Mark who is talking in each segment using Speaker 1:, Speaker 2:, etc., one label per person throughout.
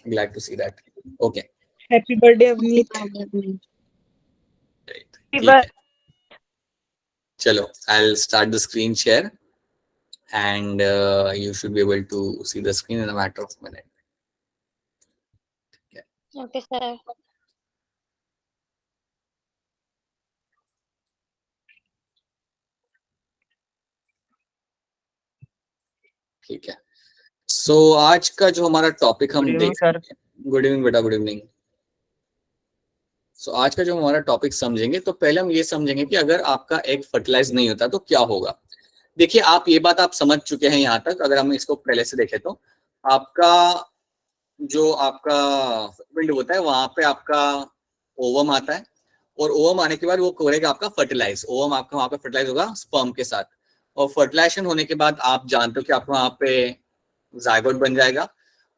Speaker 1: Glad to see that. Okay.
Speaker 2: Happy birthday Avneet.
Speaker 1: ठीक है, चलो, I'll start the screen share and you should be able to see the screen in a matter of minute.
Speaker 3: Okay, sir.
Speaker 1: ठीक है, सो आज का जो हमारा topic हम देख, गुड इवनिंग बेटा, गुड इवनिंग। सो आज का जो हमारा टॉपिक समझेंगे, तो पहले हम ये समझेंगे कि अगर आपका एग फर्टिलाइज नहीं होता तो क्या होगा। देखिए, आप ये बात आप समझ चुके हैं यहाँ तक। अगर हम इसको पहले से देखें तो आपका जो आपका विंड होता है वहां पे आपका ओवम आता है, और ओवम आने के बाद वो करेगा आपका फर्टिलाइज। ओवम आपका वहां पे फर्टिलाइज होगा स्पर्म के साथ, और फर्टिलाइजेशन होने के बाद आप जानते हो कि आपको वहां पे जायगोट बन जाएगा,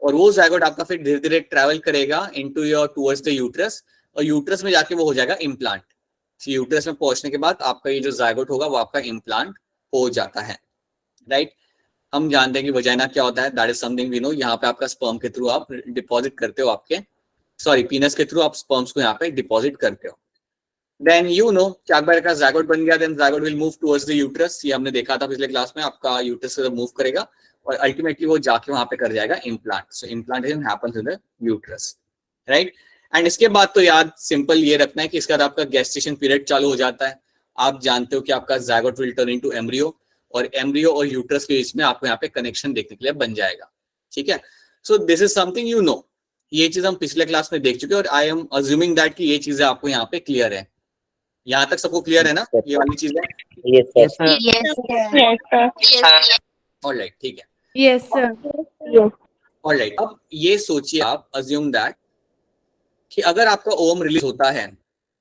Speaker 1: और वो जायगोट आपका फिर धीरे धीरे ट्रैवल करेगा into your towards the uterus, और यूट्रस में जाके वो हो जाएगा इम्प्लांट। यूट्रस में पहुंचने के बाद आपका ये जो जायगोट होगा वो आपका इम्प्लांट हो जाता है, राइट। हम जानते हैं कि वजाइना क्या होता है, that is something we know. यहाँ पे आपका स्पर्म के थ्रू आप डिपॉजिट करते हो, आपके सॉरी पीनस के थ्रू आप स्पर्म्स को यहाँ पे डिपॉजिट करते हो। देन यू नो कि अगर का जायगोट बन गया, then zygote will move towards the uterus. ये हमने देखा था पिछले क्लास में, आपका यूट्रस मूव करेगा और अल्टीमेटली वो जाके वहां पे कर जाएगा implant. So implantation happens in the uterus, right. And इसके बाद तो याद सिंपल ये रखना है कि इसके बाद आपका गेस्टेशन पीरियड चालू हो जाता है। आप जानते हो कि आपका zygote will turn into embryo, और एम्ब्रियो और यूट्रस के बीच में आपको यहाँ पे कनेक्शन देखने के लिए बन जाएगा, ठीक है। So this is something you know, ये चीज हम पिछले क्लास में देख चुके हैं, और आई एम अज्यूमिंग दैट कि ये चीजें आपको यहाँ पे क्लियर है। यहाँ तक सबको क्लियर है ना ये वाली चीजें?
Speaker 4: Yes sir.
Speaker 1: ऑलराइट, ठीक है।
Speaker 2: Yes sir.
Speaker 1: ऑलराइट, अब ये सोचिए आप, अज्यूम दैट कि अगर आपका ओवम रिलीज होता है,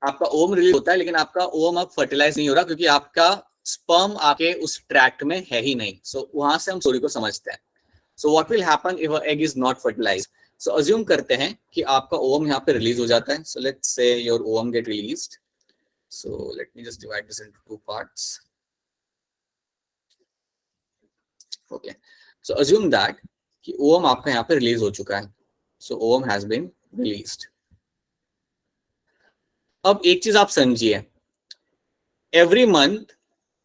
Speaker 1: आपका ओवम रिलीज होता है, लेकिन आपका ओवम अब फर्टिलाइज नहीं हो रहा क्योंकि आपका स्पर्म आपके उस ट्रैक्ट में है ही नहीं। सो वहां से हम स्टोरी को समझते हैं। So what will happen if egg is not fertilised. So assume करते हैं कि आपका ओवम यहाँ पे रिलीज हो जाता है। So let's say your ovum gate released. So let me just divide this into two parts. Okay. So assume that कि ओवम आपका यहाँ पे रिलीज हो चुका है। So ovum has been released. अब एक चीज आप समझिए, एवरी मंथ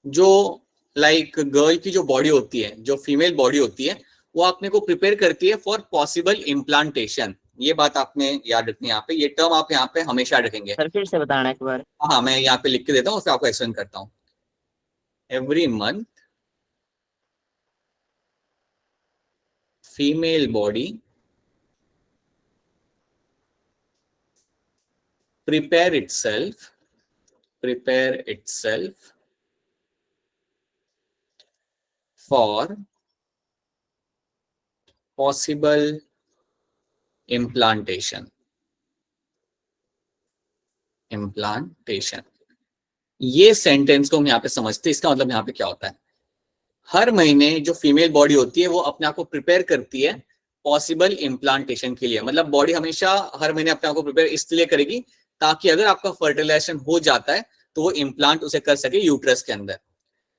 Speaker 1: जो लाइक गर्ल की जो बॉडी होती है, जो फीमेल बॉडी होती है, वो अपने को प्रिपेयर करती है फॉर पॉसिबल इम्प्लांटेशन। ये बात आपने याद रखनी है यहाँ पे, ये टर्म आप यहाँ पे हमेशा याद रखेंगे।
Speaker 4: सर फिर से बताना एक बार।
Speaker 1: हाँ, मैं यहाँ पे लिख के देता हूँ, फिर आपको एक्सप्लेन करता हूँ। Every month female body prepare itself for possible implantation। ये सेंटेंस को हम यहाँ पे समझते हैं। इसका मतलब यहाँ पे क्या होता है, हर महीने जो फीमेल बॉडी होती है वो अपने आप को प्रिपेयर करती है पॉसिबल इम्प्लांटेशन के लिए। मतलब बॉडी हमेशा हर महीने अपने आप को प्रिपेयर इसलिए करेगी ताकि अगर आपका फर्टिलाइजेशन हो जाता है तो वो इम्प्लांट उसे कर सके यूट्रस के अंदर।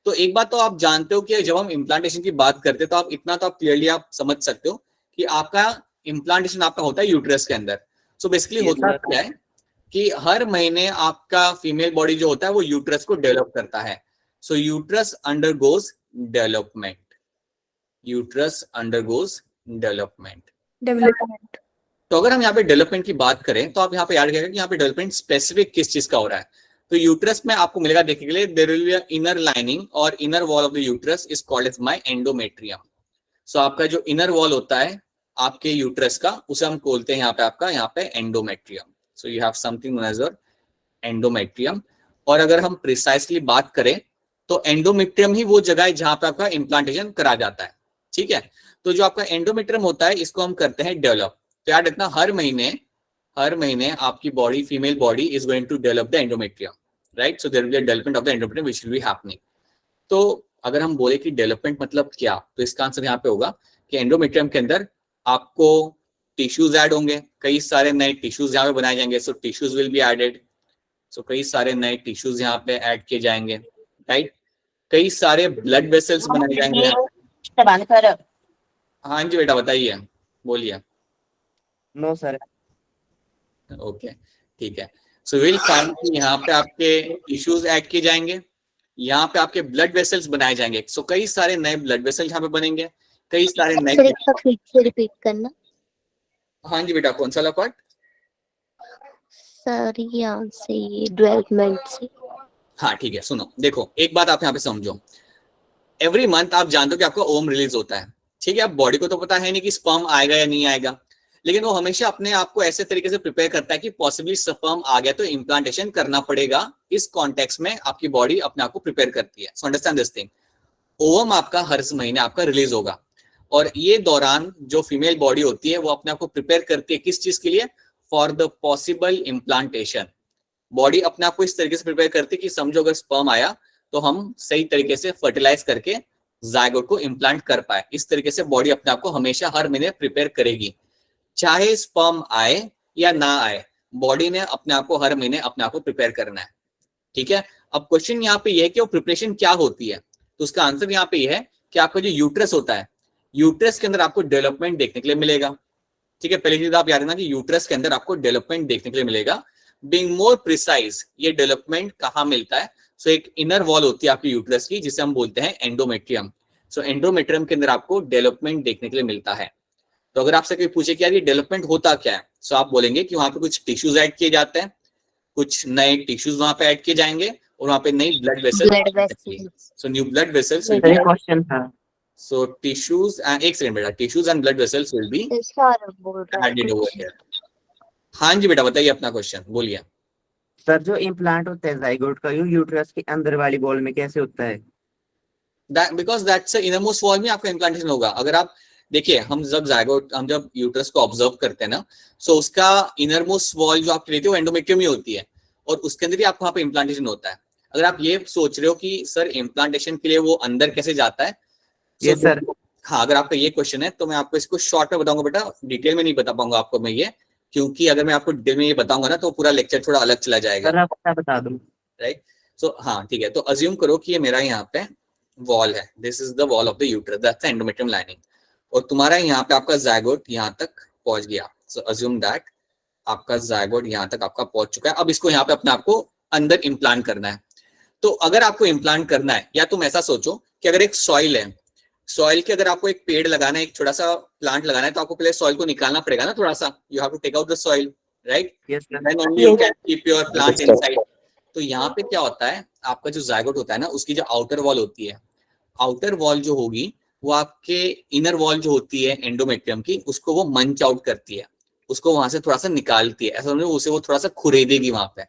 Speaker 1: तो एक बात तो आप जानते हो कि जब हम इम्प्लांटेशन की बात करते हैं तो आप इतना तो आप क्लियरली आप समझ सकते हो कि आपका इम्प्लांटेशन आपका होता है यूट्रस के अंदर। सो बेसिकली होता क्या है कि हर महीने आपका फीमेल बॉडी जो होता है वो यूट्रस को डेवलप करता है। सो यूट्रस अंडरगोज डेवलपमेंट। तो अगर हम यहाँ पे डेवलपमेंट की बात करें तो आप यहाँ पे याद रखिएगा कि यहाँ पे डेवलपमेंट स्पेसिफिक किस चीज का हो रहा है। तो यूट्रस में आपको मिलेगा देखने के लिए, there will be a inner lining और inner wall of the uterus is called as my endometrium. So आपका जो इनर वॉल होता है आपके यूट्रस का, उसे हम बोलते हैं यहाँ पे आपका यहाँ पे endometrium. So you have something known as endometrium. और अगर हम प्रिसाइसली बात करें तो एंडोमेट्रियम ही वो जगह है जहां पे आपका इम्प्लांटेशन करा जाता है, ठीक है। तो जो आपका एंडोमेट्रियम होता है इसको हम करते हैं डेवलप। तो याद रखना, हर महीने आपकी body, female body is going to develop the endometrium, right. So there will be a development of the endometrium which will be happening. तो अगर हम बोले कि डेवलपमेंट मतलब क्या, तो इसका आंसर यहाँ पे होगा कि एंडोमेट्रियम के अंदर आपको टिश्यूज ऐड होंगे, कई सारे नए टिश्यूज यहाँ पे बनाए जाएंगे। सो टिश्यूज विल बी एडेड। सो कई सारे नए टिश्यूज यहाँ पे ऐड किए जाएंगे, राइट। कई सारे ब्लड वेसल्स बनाए जाएंगे। हाँ जी बेटा बताइए, बोलिए।
Speaker 4: No sir.
Speaker 1: ओके, ठीक है। सो विल फाइंड कि यहाँ पे आपके टिश्यूज ऐड किए जाएंगे, यहाँ पे आपके ब्लड वेसल्स बनाए जाएंगे। सो कई सारे नए ब्लड वेसल्स यहाँ पे बनेंगे, कई सारे नए।
Speaker 3: सर एक बार फिर से रिपीट करना।
Speaker 1: हाँ जी बेटा, कौन सा वाला पार्ट?
Speaker 3: सर यहाँ से डेवलपमेंट से।
Speaker 1: हाँ ठीक है, सुनो देखो एक बात आप यहाँ पे समझो। एवरी मंथ आप जानते हो कि आपका ओम रिलीज होता है, ठीक है। अब बॉडी को तो पता है नहीं कि स्पर्म आएगा या नहीं आएगा, लेकिन वो हमेशा अपने आप को ऐसे तरीके से प्रिपेयर करता है कि पॉसिबली स्पर्म आ गया तो इम्प्लांटेशन करना पड़ेगा। इस कॉन्टेक्स्ट में आपकी बॉडी अपने आप को प्रिपेयर करती है। So understand this thing. Ovum आपका हर महीने आपका रिलीज होगा, और ये दौरान जो फीमेल बॉडी होती है वो अपने आप को प्रिपेयर करती है किस चीज के लिए? For the possible implantation. Body अपने आप को इस तरीके से प्रिपेयर करती है कि समझो अगर स्पर्म आया तो हम सही तरीके से फर्टिलाइज करके जायगोट को इम्प्लांट कर पाए। इस तरीके से बॉडी अपने आप को हमेशा हर महीने प्रिपेयर करेगी, चाहे स्पर्म आए या ना आए। बॉडी ने अपने आप को हर महीने अपने आप को प्रिपेयर करना है, ठीक है। अब क्वेश्चन यहाँ पे ये है कि वो प्रिपरेशन क्या होती है, तो उसका आंसर यहाँ पे ये है कि आपका जो यूट्रस होता है, यूट्रस के अंदर आपको डेवलपमेंट देखने के लिए मिलेगा, ठीक है। पहली चीज आप याद रखना कि यूट्रस के अंदर आपको डेवलपमेंट देखने के लिए मिलेगा। बीइंग मोर प्रिसाइज, ये डेवलपमेंट कहाँ मिलता है? सो एक इनर वॉल होती है आपकी यूट्रस की जिसे हम बोलते हैं एंडोमेट्रियम। सो एंडोमेट्रियम के अंदर आपको डेवलपमेंट देखने के लिए मिलता है। तो अगर आपसे कोई पूछे कि यार ये डेवलपमेंट होता क्या है, सो आप बोलेंगे कि वहां पे कुछ टिश्यूज ऐड किए जाते हैं, कुछ नए टिश्यूज वहां पे ऐड किए जाएंगे, और वहां पे नई blood vessels, so new blood vessels will
Speaker 4: sir
Speaker 1: be,
Speaker 4: एक क्वेश्चन था।
Speaker 1: सो टिश्यूज एंड, एक सेकंड बेटा, tissues and blood vessels will be
Speaker 3: sir बोल रहा है
Speaker 1: एडेड ओवर
Speaker 3: कुछ।
Speaker 1: हियर। हाँ जी बेटा, बताइए अपना क्वेश्चन, बोलिए।
Speaker 4: सर जो इम्प्लांट होता है जाइगोट का, यूट्रस के अंदर वाली बॉल में कैसे होता है?
Speaker 1: बिकॉज दैट्स इनरमोस्ट वॉल में आपका इम्प्लांटेशन होगा। अगर आप देखिए, हम जब यूट्रस को ऑब्जर्व करते हैं ना, सो उसका इनरमोस्ट वॉल जो आपकी रहती है वो एंडोमेट्रियम ही होती है, और उसके अंदर ही आपको वहाँ पे इम्प्लांटेशन होता है। अगर आप ये सोच रहे हो कि सर इम्प्लांटेशन के लिए वो अंदर कैसे जाता है,
Speaker 4: ये सर।
Speaker 1: हाँ, अगर आपका ये क्वेश्चन है तो मैं आपको इसको शॉर्ट में बताऊंगा बेटा, डिटेल में नहीं बता पाऊंगा आपको मैं ये, क्योंकि अगर मैं आपको डिटेल में ये बताऊंगा ना तो पूरा लेक्चर थोड़ा अलग चला जाएगा।
Speaker 4: सर आप क्या बता दो।
Speaker 1: राइट, सो हाँ ठीक है। तो अज्यूम करो कि ये मेरा यहाँ पे वॉल है, this is the wall of the uterus, that's the endometrium lining, और तुम्हारा यहाँ पे आपका जायगोट यहाँ तक पहुंच गया। सो अज्यूम दैट आपका जायगोट यहाँ तक आपका पहुंच चुका है। अब इसको यहाँ पे अपने आपको अंदर इम्प्लांट करना है। तो अगर आपको इम्प्लांट करना है, या तुम ऐसा सोचो कि अगर एक सॉइल है, सॉइल के अगर आपको एक पेड़ लगाना है, एक छोटा सा प्लांट लगाना है, तो आपको पहले सॉइल को निकालना पड़ेगा ना थोड़ा सा, you have to take out the soil, right,
Speaker 4: yes sir.
Speaker 1: Then only you can keep your plant inside. तो यहाँ पे क्या होता है, आपका जो जायगोट होता है ना, उसकी जो आउटर वॉल होती है, आउटर वॉल जो होगी वो आपके इनर वॉल जो होती है एंडोमेट्रियम की, उसको वो मंच आउट करती है, उसको वहां से थोड़ा सा निकालती है, ऐसा समझो उसे वो थोड़ा सा खुरेदेगी वहां पे।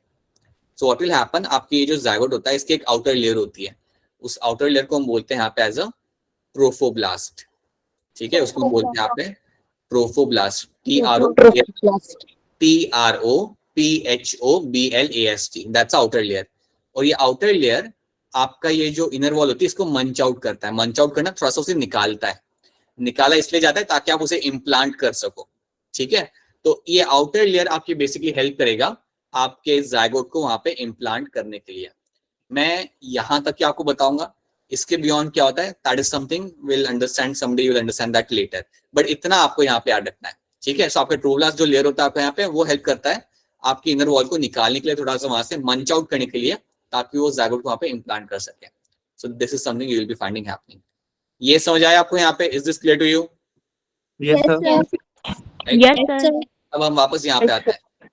Speaker 1: सो व्हाट विल हैपन, आपकी ये जो जायगोट होता है इसकी एक आउटर लेयर होती है, उस आउटर लेयर को हम बोलते हैं यहाँ पे एज अ प्रोफोब्लास्ट, ठीक है। उसको हम बोलते हैं यहाँ पे प्रोफोब्लास्ट, TROPHOBLAST, दैट्स आउटर लेयर। और ये आउटर लेयर आपका ये जो इनर वॉल होती है इसको मंच आउट करता है। मंच आउट करना थोड़ा सा उसे निकालता है, निकाला इसलिए जाता है ताकि आप उसे इम्प्लांट कर सको, ठीक है। तो ये आउटर लेयर आपकी बेसिकली हेल्प करेगा आपके जायगोट को वहां पे इम्प्लांट करने के लिए। मैं यहां तक ही आपको बताऊंगा, इसके बियॉन्ड क्या होता है, that is something will understand someday, you will understand that later, but इतना आपको यहाँ पे याद रखना है, ठीक है। सो आपका ट्रोब्लास्ट जो लेयर होता है आपका यहाँ पे, वो हेल्प करता है आपकी इनर वॉल को निकालने के लिए, थोड़ा सा वहां से मंच आउट करने के लिए, ताकि वो जायगोट को वहां पे इम्प्लांट कर सके। So this is something you will be finding happening. ये समझ आया आपको यहाँ पे? Is this clear to you?
Speaker 4: Yes sir.
Speaker 2: Yes sir.
Speaker 1: अब हम वापस यहाँ पे आते हैं।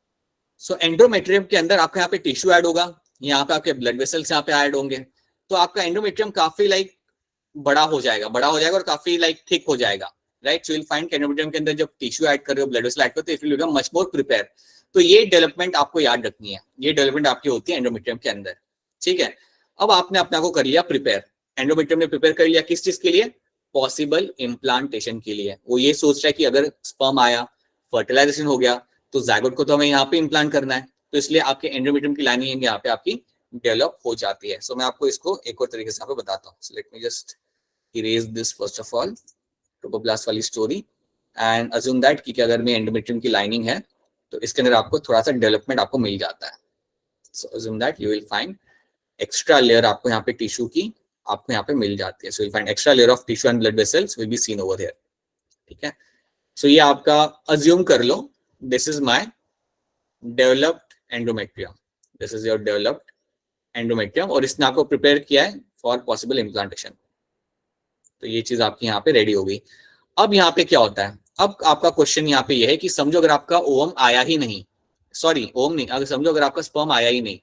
Speaker 1: सो एंडोमेट्रियम के अंदर आपका यहाँ पे टिश्यू ऐड होगा, यहाँ पे आपके ब्लड वेसल्स यहाँ पे ऐड होंगे, तो आपका एंडोमेट्रियम काफी बड़ा हो जाएगा और काफी थिक हो जाएगा, right. So you will find endometrium के अंदर जब टिश्यू ऐड कर रहे हो, ब्लड वेसल ऐड करते हो, it will become much more prepare. तो ये डेवलपमेंट आपको याद रखनी है, ये डेवलपमेंट आपकी होती है एंडोमेट्रियम के अंदर, ठीक है। अब आपने अपने आप को कर लिया प्रिपेयर, एंडोमेट्रियम ने प्रिपेयर कर लिया किस चीज के लिए? पॉसिबल इम्प्लांटेशन के लिए। वो ये सोच रहा है कि अगर स्पर्म आया, फर्टिलाइजेशन हो गया, तो जायगोट को तो हमें यहाँ पे इम्प्लांट करना है, तो इसलिए आपके एंडोमेट्रियम की लाइनिंग यहाँ पे आपकी डेवलप हो जाती है। सो मैं आपको इसको एक और तरीके से यहाँ पे बताता हूँ। So let me just erase this first of all, trophoblast वाली स्टोरी, एंड अज्यूम दैट कि अगर मैं एंडोमेट्रियम की लाइनिंग है तो इसके अंदर आपको थोड़ा सा डेवलपमेंट आपको मिल जाता है। So assume that you will find extra layer आपको यहाँ पे टिश्यू की आपको यहाँ पे मिल जाती है। So you find extra layer of tissue and blood vessels will be seen over here, ठीक है। सो ये आपका अज्यूम कर लो this is my developed endometrium, this is your developed endometrium, और इसने आपको प्रिपेयर किया है फॉर पॉसिबल इम्प्लांटेशन। तो ये चीज आपकी यहाँ पे रेडी हो गई। अब यहाँ पे क्या होता है, अब आपका क्वेश्चन यहाँ पे ये है कि समझो अगर आपका ओवम आया ही नहीं, सॉरी ओवम नहीं, अगर समझो अगर आपका स्पर्म आया ही नहीं,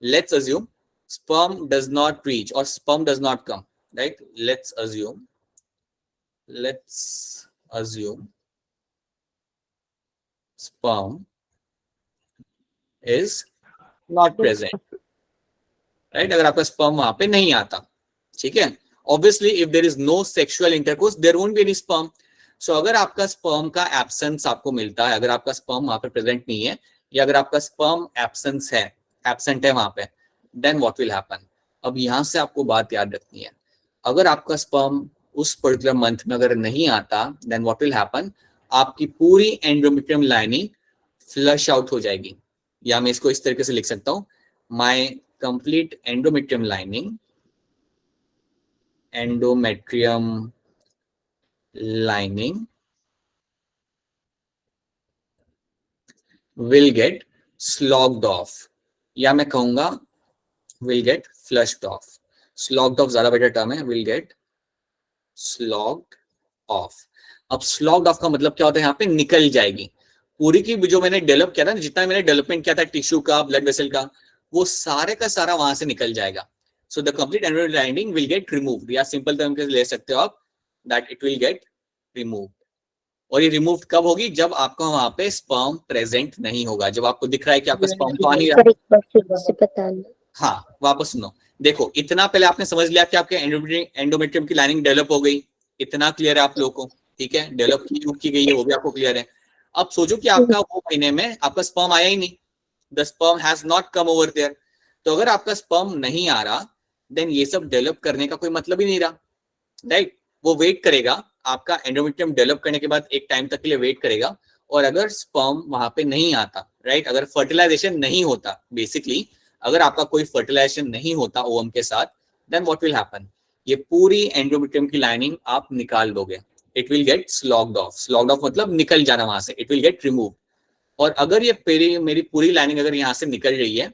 Speaker 1: let's assume sperm does not reach और sperm does not come, right, let's assume sperm is not present, right? अगर आपका sperm वहां पे नहीं आता, ठीक है, obviously if there is no sexual intercourse there won't be any sperm. So अगर आपका sperm का absence आपको मिलता है, अगर आपका sperm वहां पे present नहीं है, या अगर आपका sperm absent है वहां पे, then what will happen? अब यहां से आपको बात याद रखनी है, अगर आपका sperm उस पर्टिकुलर मंथ में अगर नहीं आता, then what will happen? आपकी पूरी एंडोमेट्रियम लाइनिंग फ्लश आउट हो जाएगी, या मैं इसको इस तरीके से लिख सकता हूं, my complete endometrium lining will get sloughed off, या मैं कहूंगा will get flushed off. Sloughed off ज्यादा बेटर टर्म है, विल गेट स्लॉग्ड ऑफ। अब स्लॉग्ड ऑफ का मतलब क्या होता है, यहाँ पे निकल जाएगी पूरी की, जो मैंने डेवलप किया था, जितना मैंने डेवलपमेंट किया था टिश्यू का, ब्लड वेसल का, वो सारे का सारा वहां से निकल जाएगा। So the complete endometrium lining will gate removed, या सिंपल टर्म के ले सकते हो आप, that it will gate removed. और ये रिमूव कब होगी, जब आपका वहां पे स्पर्म प्रेजेंट नहीं होगा, जब आपको दिख रहा है कि आपका स्पर्म तो आ नहीं
Speaker 3: सर एक बार फिर से बता लो।
Speaker 1: हाँ, वापस सुनो, देखो इतना पहले आपने समझ लिया कि आपके एंडोमेट्रियम की लाइनिंग डेवलप हो गई, इतना क्लियर है आप लोगों को, ठीक है, डेवलप की गई है वो भी आपको क्लियर है। अब सोचो कि आपका वो महीने में आपका स्पर्म आया ही नहीं, the sperm has not come over there. तो अगर आपका स्पर्म नहीं आ रहा, देन ये सब डेवलप करने का कोई मतलब ही नहीं रहा, राइट? वो वेट करेगा, आपका एंडोमेट्रियम डेवलप करने के बाद एक टाइम तक के लिए वेट करेगा, और अगर स्पर्म वहां पे नहीं आता, राइट, अगर फर्टिलाइजेशन नहीं होता, बेसिकली अगर आपका कोई फर्टिलाइजेशन नहीं होता ओवम के साथ, देन व्हाट विल हैपन, ये पूरी एंडोमेट्रियम की लाइनिंग आप निकाल दोगे, it will get sloughed off. Sloughed off मतलब निकल जाना वहां से, इट विल गेट रिमूव। और अगर ये मेरी पूरी लाइनिंग अगर यहाँ से निकल रही है,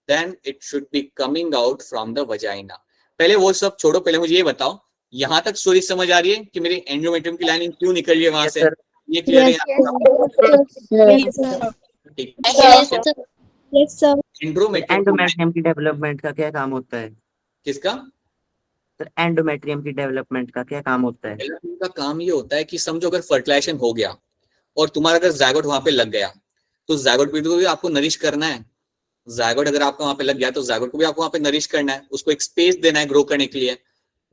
Speaker 1: then it should be coming out from the vagina. पहले वो सब छोड़ो, पहले मुझे ये बताओ, यहां तक स्टोरी समझ आ रही है कि मेरी एंडोमेट्रियम की लाइनिंग क्यों निकल रही है वहां से? ये क्लियर है?
Speaker 4: एंडोमेट्रियम की डेवलपमेंट का क्या काम होता है?
Speaker 1: किसका?
Speaker 4: सर एंडोमेट्रियम की डेवलपमेंट का क्या काम होता है?
Speaker 1: डेवलपमेंट का काम ये होता है कि समझो अगर फर्टिलाइजेशन हो गया और तुम्हारा अगर जायगोट वहां पे लग गया, तो जायगोट को भी आपको नरिश करना है। जायगोट अगर आपका वहां पे लग गया तो जायगोट को भी आपको वहां पे नरिश करना है, उसको एक स्पेस देना है ग्रो करने के लिए।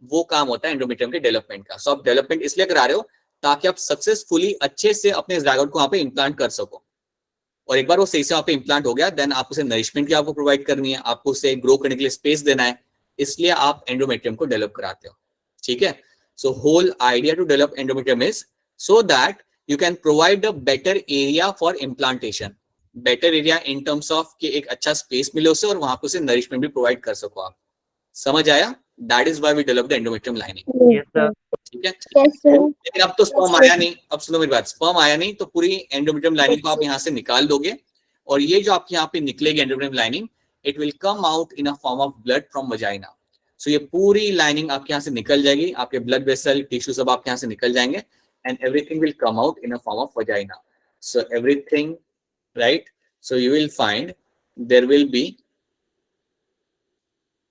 Speaker 1: वो काम होता है एंडोमेट्रियम के डेवलपमेंट का। सो आप डेवलपमेंट इसलिए करा रहे हो ताकि आप सक्सेसफुली अच्छे से अपने जायगोट को वहां पे इम्प्लांट कर सको, और एक बार वो सही से वहां पे इम्प्लांट हो गया, देन आप उसे नरिशमेंट की आपको प्रोवाइड करनी है, आपको उसे ग्रो करने के लिए स्पेस देना है, इसलिए आप एंडोमेट्रियम को डेवलप कराते हो, ठीक है। So whole idea to develop endometrium is so that you can provide a better area for implantation, better area in terms of कि एक अच्छा स्पेस मिले उसे, और वहां पे उसे नरिशमेंट भी प्रोवाइड कर सको आप। समझ आया? That is why we develop the endometrium lining. ठीक है। लेकिन अब तो स्पर्म आया नहीं, अब सुनो मेरी बात, स्पर्म आया नहीं तो पूरी एंडोमेट्रियम लाइनिंग को आप यहाँ से निकाल दोगे, और ये जो आपके यहाँ पे निकलेगी endometrium lining, it will come out in a form of blood from vagina. So ये पूरी लाइनिंग आपके यहाँ से निकल जाएगी, आपके ब्लड वेसल टिश्यू सब आपके यहाँ से निकल जाएंगे, and everything will come out in a form of vagina. So everything, right? So you will find there will be,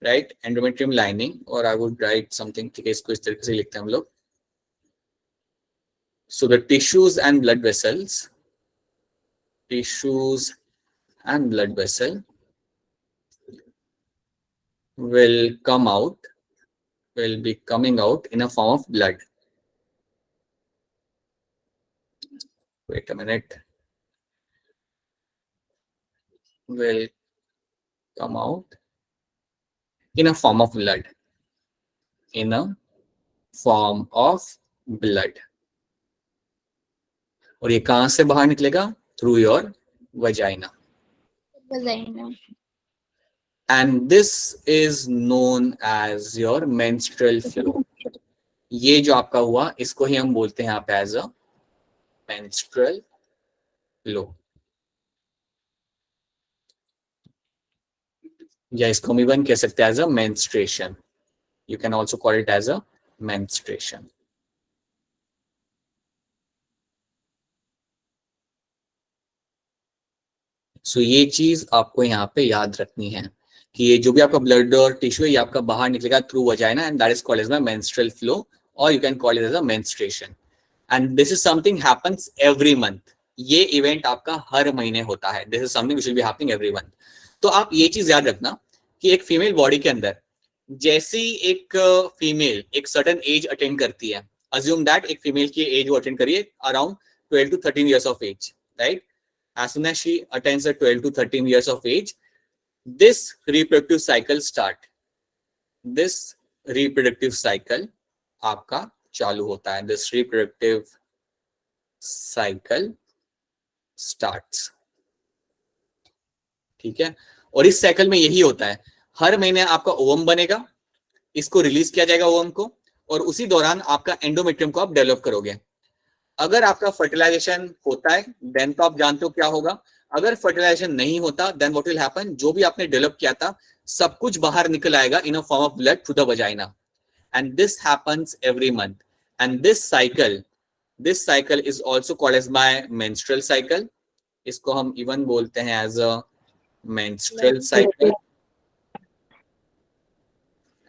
Speaker 1: right, endometrium lining, or I would write something, ठीक है, इसको इस तरीके से लिखते हैं हम लोग। So the tissues and blood vessels, will come out, will be coming out in a form of blood. Wait a minute. Will come out in a form of blood. In a form of blood. और ये कहां से बाहर निकलेगा? Through your vagina. And this is known as your menstrual flow. ये जो आपका हुआ, इसको ही हम बोलते हैं यहाँ पे as a menstrual फ्लो, या इसको हम इवन कह सकते हैं as a menstruation. You can also call it as a menstruation. So ये चीज आपको यहाँ पे याद रखनी है कि ये जो भी आपका ब्लड और टिश्यू है ये आपका बाहर निकलेगा through vagina, and that is called as my menstrual flow, और you can call it as a menstruation. And this is something happens every month. ये इवेंट आपका हर महीने होता है. This is something which will be happening every month. तो आप ये चीज याद रखना कि एक फीमेल बॉडी के अंदर जैसी एक फीमेल एक सर्टेन एज अटेंड करती है, अज्यूम दैट एक फीमेल की एज वो अटेंड करिए around 12 to 13 years of age, right? As soon as she attains the 12 to 13 years of age, this reproductive cycle start. This reproductive cycle आपका चालू होता है. This reproductive cycle starts. ठीक है. और इस साइकिल में यही होता है, हर महीने आपका ओवम बनेगा, इसको रिलीज किया जाएगा ओवम को, और उसी दौरान आपका एंडोमेट्रियम को आप डेवलप करोगे. अगर आपका फर्टिलाइजेशन होता है देन तो आप जानते हो क्या होगा. अगर फर्टिलाइजेशन नहीं होता देन व्हाट विल हैपन, जो भी आपने डेवलप किया था सब कुछ बाहर निकल आएगा in a form of blood through the vagina. And this happens every month. And this cycle is also called as my menstrual cycle. इसको हम इवन बोलते हैं as a menstrual cycle,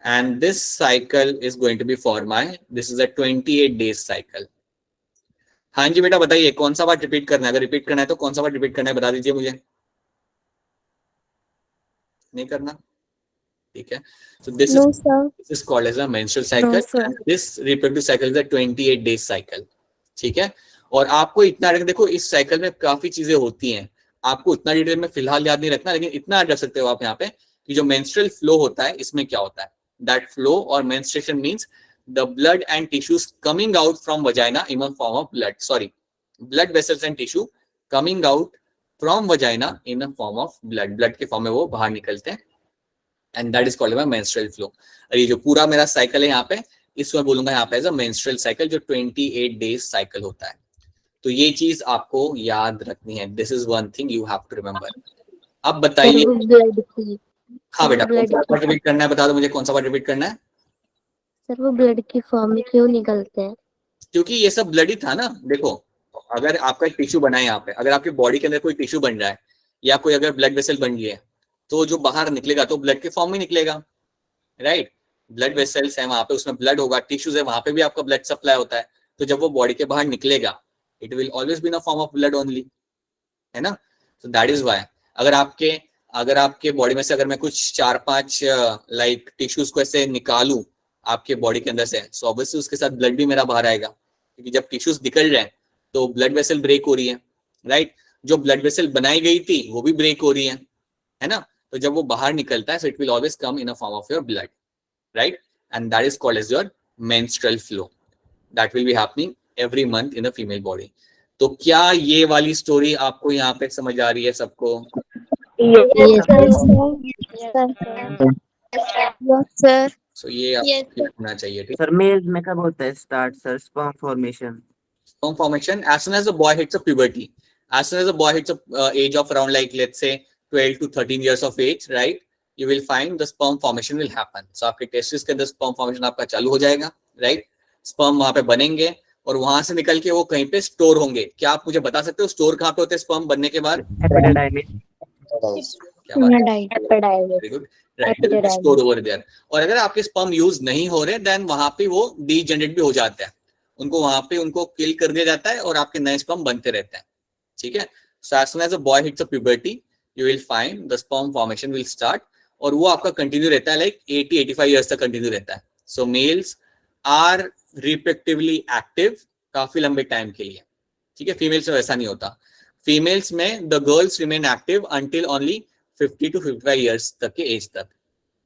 Speaker 1: and this cycle is going to be for my, this is a 28 days cycle. हाँ जी बेटा बताइए कौन सा बार रिपीट करना है, अगर रिपीट करना है तो कौन सा बार रिपीट करना है बता दीजिए मुझे. नहीं करना, ठीक है. So this is called as a menstrual cycle.
Speaker 2: No,
Speaker 1: This reproductive cycle is a 28 days cycle. ठीक है. और आपको इतना देखो इस साइकिल में काफी चीजें होती हैं, आपको इतना डिटेल में फिलहाल याद नहीं रखना, लेकिन इतना याद रख सकते हो आप यहाँ पे कि जो मेंस्ट्रुअल फ्लो होता है इसमें क्या होता है. दैट फ्लो और menstruation means the blood and tissues coming out from vagina in a form of blood, sorry blood vessels and tissue coming out from vagina in a form of blood. Blood के form में वो बाहर निकलते हैं, and that is called my menstrual flow. और ये जो पूरा मेरा साइकिल है यहाँ पे, इसको मैं बोलूंगा यहाँ पे एज अ मेंस्ट्रुअल साइकिल, जो 28 डेज साइकिल होता है. तो ये चीज आपको याद रखनी है. This is one thing you have to remember. अब बताइए.
Speaker 3: ब्लड की,
Speaker 1: हाँ बेटा कौन
Speaker 3: blood
Speaker 1: सा पार्ट रिपीट करना है, बता दो मुझे कौन सा पार्ट रिपीट करना है.
Speaker 3: सर वो ब्लड की फॉर्म में क्यों निकलते हैं?
Speaker 1: क्योंकि ये सब ब्लड ही था ना. देखो अगर आपका एक टिश्यू बना है यहाँ पे, अगर आपकी बॉडी के अंदर कोई टिश्यू बन रहा है या कोई अगर ब्लड वेसल बन गया है, तो जो बाहर निकलेगा तो ब्लड के फॉर्म में निकलेगा, राइट. ब्लड वेसल्स है वहां पे, उसमें ब्लड होगा, टिश्यूज है वहां पे भी आपका ब्लड सप्लाई होता है. तो जब वो बॉडी के बाहर निकलेगा it will always be in a form of blood only, है ना. सो दैट इज व्हाई अगर आपके बॉडी में से अगर मैं कुछ 4-5 लाइक टिश्यूज को ऐसे निकालूं आपके बॉडी के अंदर से, सो ऑब्वियसली उसके साथ ब्लड भी मेरा बाहर आएगा, क्योंकि जब टिश्यूज निकल रहे हैं तो ब्लड वेसल ब्रेक हो रही है, राइट. जो ब्लड वेसल बनाई गई थी वो भी ब्रेक हो रही है ना. तो जब वो बाहर निकलता है so it will always come in a form of your blood, right. And that is called as your menstrual flow. That will be happening every month in a female body. तो क्या ये वाली स्टोरी आपको यहाँ पे समझ आ रही है सबको?
Speaker 2: sir.
Speaker 1: सो ये आपको होना चाहिए, ठीक.
Speaker 4: सर मेल्स में कब होता है start sir sperm formation?
Speaker 1: Sperm formation as soon as the boy hits a puberty, as soon as the boy hits a age of around like let's say 12 to 13 years of age, right, you will find the sperm formation will happen. So आपके testis के अंदर sperm formation आपका चालू हो जाएगा, right. sperm वहां पे बनेंगे और वहां से निकल के वो कहीं पे स्टोर होंगे. क्या आप मुझे बता सकते हो स्टोर कहाँ पे होते हैं sperm बनने के बाद? क्या बात है, very good, right, store over there. और अगर आपके स्पर्म यूज नहीं हो रहे देन वहां पे वो डीजेनरेट भी हो जाता है, उनको वहां पे उनको किल कर दिया जाता है और आपके नए स्पर्म बनते रहते हैं, ठीक है. So as soon as a boy hits a puberty you will find the sperm formation will start, और वो आपका कंटिन्यू रहता है लाइक 80-85 इयर्स तक कंटिन्यू रहता है. सो मेल्स आर रिप्रोडक्टिवली एक्टिव काफी लंबे टाइम के लिए, ठीक है. फीमेल्स में वैसा नहीं होता. फीमेल्स में the girls remain active until only 50 to 55 years तक के एज तक.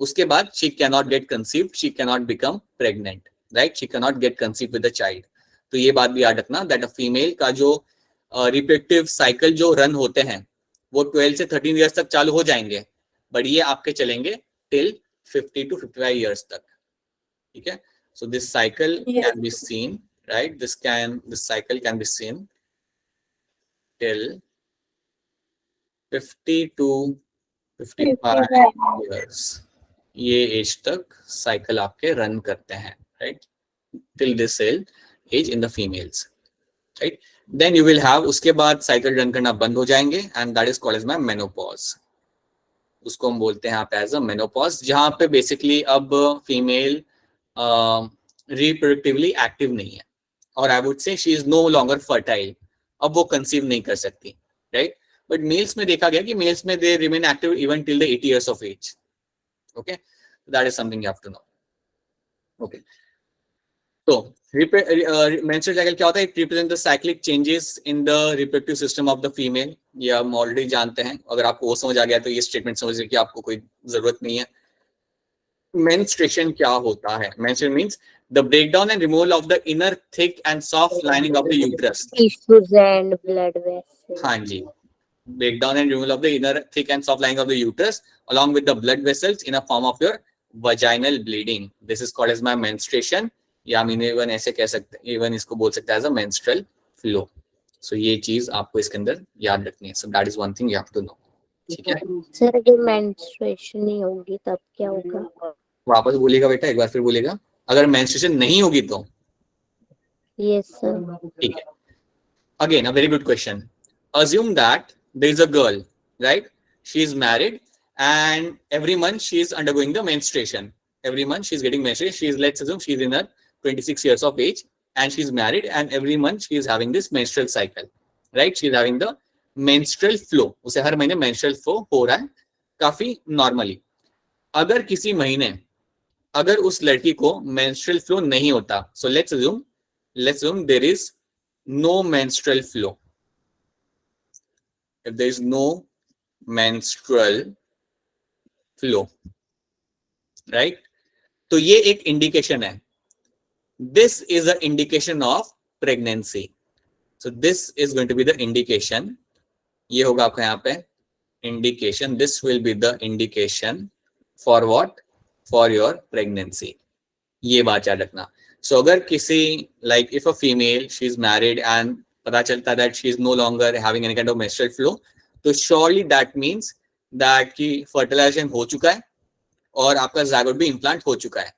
Speaker 1: उसके बाद she can not gate conceived, she can not become pregnant, right. She can not gate conceived with the child. तो ये बात भी याद रखना दैट अ फीमेल का जो रिप्रोडक्टिव साइकिल जो रन होते हैं वो 12 से 13 इयर्स तक चालू हो जाएंगे, बट ये आपके चलेंगे टिल 50 to 55 इयर्स तक, ठीक है. So this cycle can be seen, right, this cycle can be seen till 50 to 55 years, ये एज तक साइकिल आपके रन करते हैं, right, till this cell age in the females, right. Then you will have, उसके बाद cycle run करना बंद हो जाएंगे, and that is called as my menopause. उसको हम बोलते हैं यहाँ पे एज अ मेनोपॉज, जहाँ पे बेसिकली अब फीमेल रिप्रोडक्टिवली एक्टिव नहीं है, और I would say she is no longer fertile, अब वो कंसीव नहीं कर सकती, राइट. बट मेल्स में देखा गया कि मेल्स में they remain active even till the 80 years of age. Okay, that is something you have to know. Okay, so menstrual cycle क्या होता है? It represents the cyclic changes in the reproductive system of the female. ये हम already जानते हैं, अगर आपको वो समझ आ गया तो ये स्टेटमेंट समझने की आपको कोई जरूरत नहीं है. Menstruation क्या होता है? Menstruation means the breakdown and removal of the inner thick and soft lining of the uterus.
Speaker 3: Tissues and blood vessels.
Speaker 1: हाँ जी, breakdown and removal of the inner thick and soft lining of the uterus along with the blood vessels in a form of your vaginal bleeding. This is called as my menstruation, या हम even ऐसे कह सकते हैं, even इसको बोल सकते हैं as a menstrual flow. So ये चीज आपको इसके अंदर याद रखनी है. So that is one thing you have to know. ठीक है
Speaker 3: सर, अगर मेंस्ट्रुएशन नहीं होगी तब क्या होगा?
Speaker 1: वापस बोलिएगा बेटा, एक बार फिर बोलिएगा. अगर मेंस्ट्रुएशन नहीं होगी तो?
Speaker 3: Yes sir.
Speaker 1: ठीक है. Again, a very good question. Assume that there is a girl, right? She is married and every month she is undergoing the menstruation. Every month she is getting menstruation. She is, let's assume she is in her 26 years of age and she is married, and every month she is having this menstrual cycle, right? She is having the menstrual flow. उसे हर महीने menstrual flow हो रहा है काफी normally. अगर किसी महीने अगर उस लड़की को menstrual flow नहीं होता, so let's assume there is no menstrual flow. If there is no menstrual flow, right? तो ये एक इंडिकेशन है. This is an indication of pregnancy. So this is going to be the indication. ये होगा आपका यहाँ पे indication. This will be the indication for what? For your pregnancy. ये बात याद रखना. So अगर किसी, like if a female, she is married and पता चलता that she is no longer having any kind of menstrual flow, तो surely that means that कि fertilization हो चुका है और आपका zygote भी implant हो चुका है.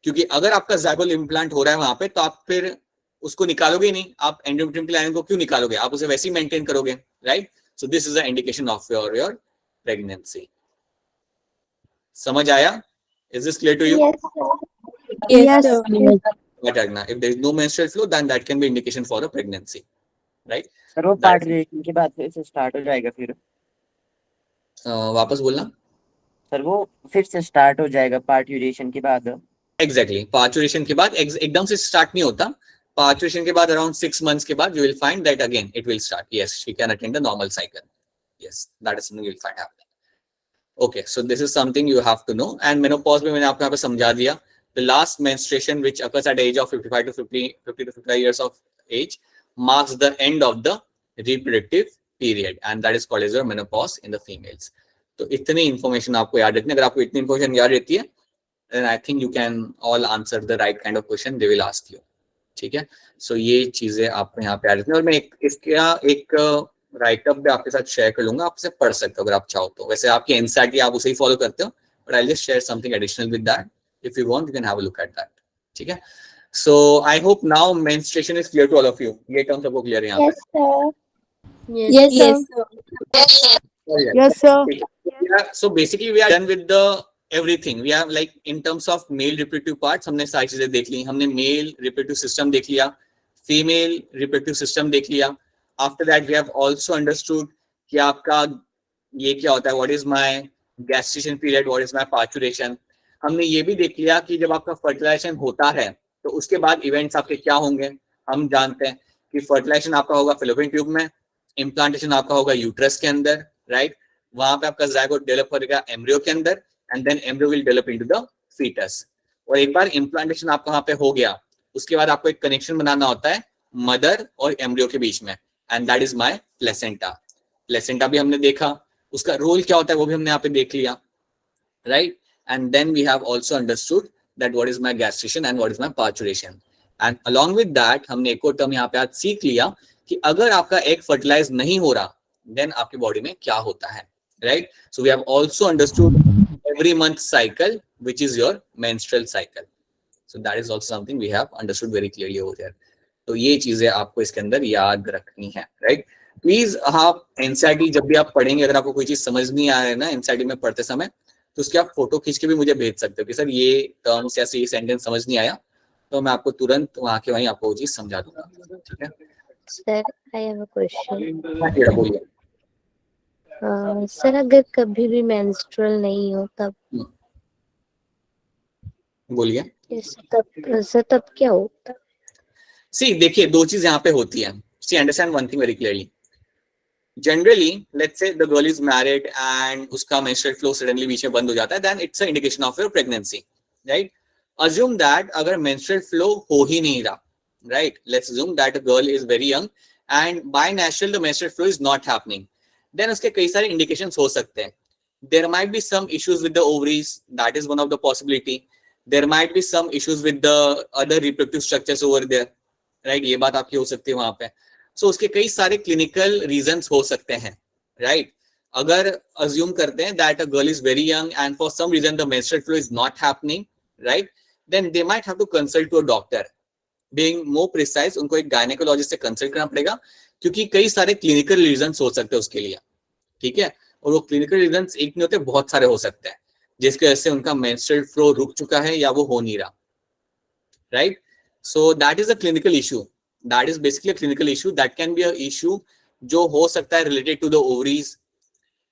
Speaker 1: क्योंकि अगर आपका zygote implant हो रहा है वहां पे, तो आप फिर उसको निकालोगे ही नहीं. आप endometrium की लाइन को क्यों निकालोगे? आप उसे वैसे ही मेंटेन करोगे, right? So this is an indication of your pregnancy. समझ आया? Is this clear to you?
Speaker 2: Yes, sir.
Speaker 1: If there is no menstrual flow, then that can be indication for a pregnancy, right?
Speaker 4: Sir वो parturition के बाद फिर से start हो जाएगा फिर?
Speaker 1: वापस बोलना.
Speaker 4: सर वो फिर से स्टार्ट हो जाएगा पार्टुरेशन के बाद?
Speaker 1: एग्जैक्टली, पार्चुरेशन के बाद एकदम से स्टार्ट नहीं होता. पार्चुरेशन के बाद अराउंड 6 months के बाद you will find that again it will start. Yes, she can attend the normal cycle. Yes, that is something you will find happening. Okay, so this is something you have to know. And menopause में मैंने आपको यहाँ पे समझा दिया. The last menstruation which occurs at the age of 50 to 55 years of age marks the end of the reproductive period, and that is called as your menopause in the females. तो इतनी information आपको याद रखनी है. अगर आपको इतनी information याद रहती है, then I think you can all answer the right kind of question they will ask you. ठीक है. So ये चीजें आपको यहाँ पे याद रखनी है. और मैं इसका एक राइटअप भी आपके साथ शेयर कर लूंगा, आप उसे पढ़ सकते हो अगर आप चाहो तो. वैसे आपकी एनसीईआरटी आप उसे ही फॉलो करते हो, but I'll just share something additional with that. If you want, you can have a look at that. ठीक है. So I hope now menstruation is clear to all of you. ये term सबको clear है यहाँ पे?
Speaker 2: Yes, sir.
Speaker 1: Yes, sir. Yeah, so basically we are done with the everything. We have like in terms of male reproductive parts, हमने सारी चीजें देख ली. हमने male reproductive system देख लिया, female reproductive system देख लिया. After that we have also understood कि आपका ये क्या होता है, what is my gestation period, what is my parturition. हमने ये भी देख लिया कि जब आपका फर्टिलाइजेशन होता है तो उसके बाद इवेंट्स आपके क्या होंगे. हम जानते हैं कि फर्टिलाइजेशन आपका होगा फेलोपियन ट्यूब में, इम्प्लांटेशन आपका होगा यूट्रस के अंदर, राइट. वहां पे आपका जायगोट डेवलप करेगा एम्ब्रियो के अंदर, and then embryo will develop into the foetus. और एक बार इम्प्लांटेशन आपका वहां पे हो गया, उसके बाद आपको एक कनेक्शन बनाना होता है मदर और एम्ब्रियो के बीच में, and that is my placenta. Placenta भी हमने देखा, उसका रोल क्या होता है वो भी हमने यहाँ पे देख लिया, right. And then we have also understood that what is my gestation and what is my parturition. And along with that हमने एक और टर्म यहाँ पे आज सीख लिया कि अगर आपका एग फर्टिलाइज नहीं हो रहा, देन आपकी बॉडी में क्या होता है, right? So we have also understood every month cycle which is your menstrual cycle, so that is also something we have understood very clearly over there. तो ये चीजें आपको इसके अंदर याद रखनी है, राइट? प्लीज आप एनसीईआरटी जब भी आप पढ़ेंगे, अगर आपको कोई चीज समझ नहीं आ रहा है ना एनसीईआरटी में पढ़ते समय, तो उसकी आप फोटो खींच के भी मुझे भेज सकते हो कि सर ये टर्म्स या ये सेंटेंस समझ नहीं आया, तो मैं आपको तुरंत वहां के वहीं आपको वो चीज समझा दूंगा, ठीक है?
Speaker 3: Sir I have a question.
Speaker 1: हाँ, बोलिए।
Speaker 3: सर अगर कभी भी मेंस्ट्रुअल नहीं हो तब
Speaker 1: बोलिए।
Speaker 3: तब क्या होता?
Speaker 1: सी देखिए, दो चीज यहाँ पे होती है। See understand one thing very clearly. Generally let's say the girl is married and उसका मेंस्ट्रुअल फ्लो सडनली बीच में बंद हो जाता है, then it's a indication of your pregnancy, right? Assume that अगर मेंस्ट्रुअल फ्लो हो ही नहीं रहा, right? Let's assume that a girl is very young and by natural the menstrual flow is not happening, then उसके कई सारे indications हो सकते हैं। There might be some issues with the ovaries, that is one of the possibility. There might be some issues with the other reproductive structures over there, right? ये बात आपकी हो सकती है वहां पे। सो उसके कई सारे क्लिनिकल रीजंस हो सकते हैं, राइट? अगर अज्यूम करते हैं that a girl is very young and for some reason the menstrual flow is not happening, right? Then they might have to consult to a doctor. Being more precise, उनको एक gynaecologist से consult करना पड़ेगा, क्योंकि कई सारे clinical reasons हो सकते हैं उसके लिए, ठीक है? और वो क्लिनिकल रीजंस एक नहीं होते, बहुत सारे हो सकते हैं, जिसकी वजह से उनका मेंस्ट्रुअल फ्लो रुक चुका है या वो हो नहीं रहा, right? So that is a clinical issue, that is basically a clinical issue, that can be a issue जो हो सकता है रिलेटेड टू द ओवरीज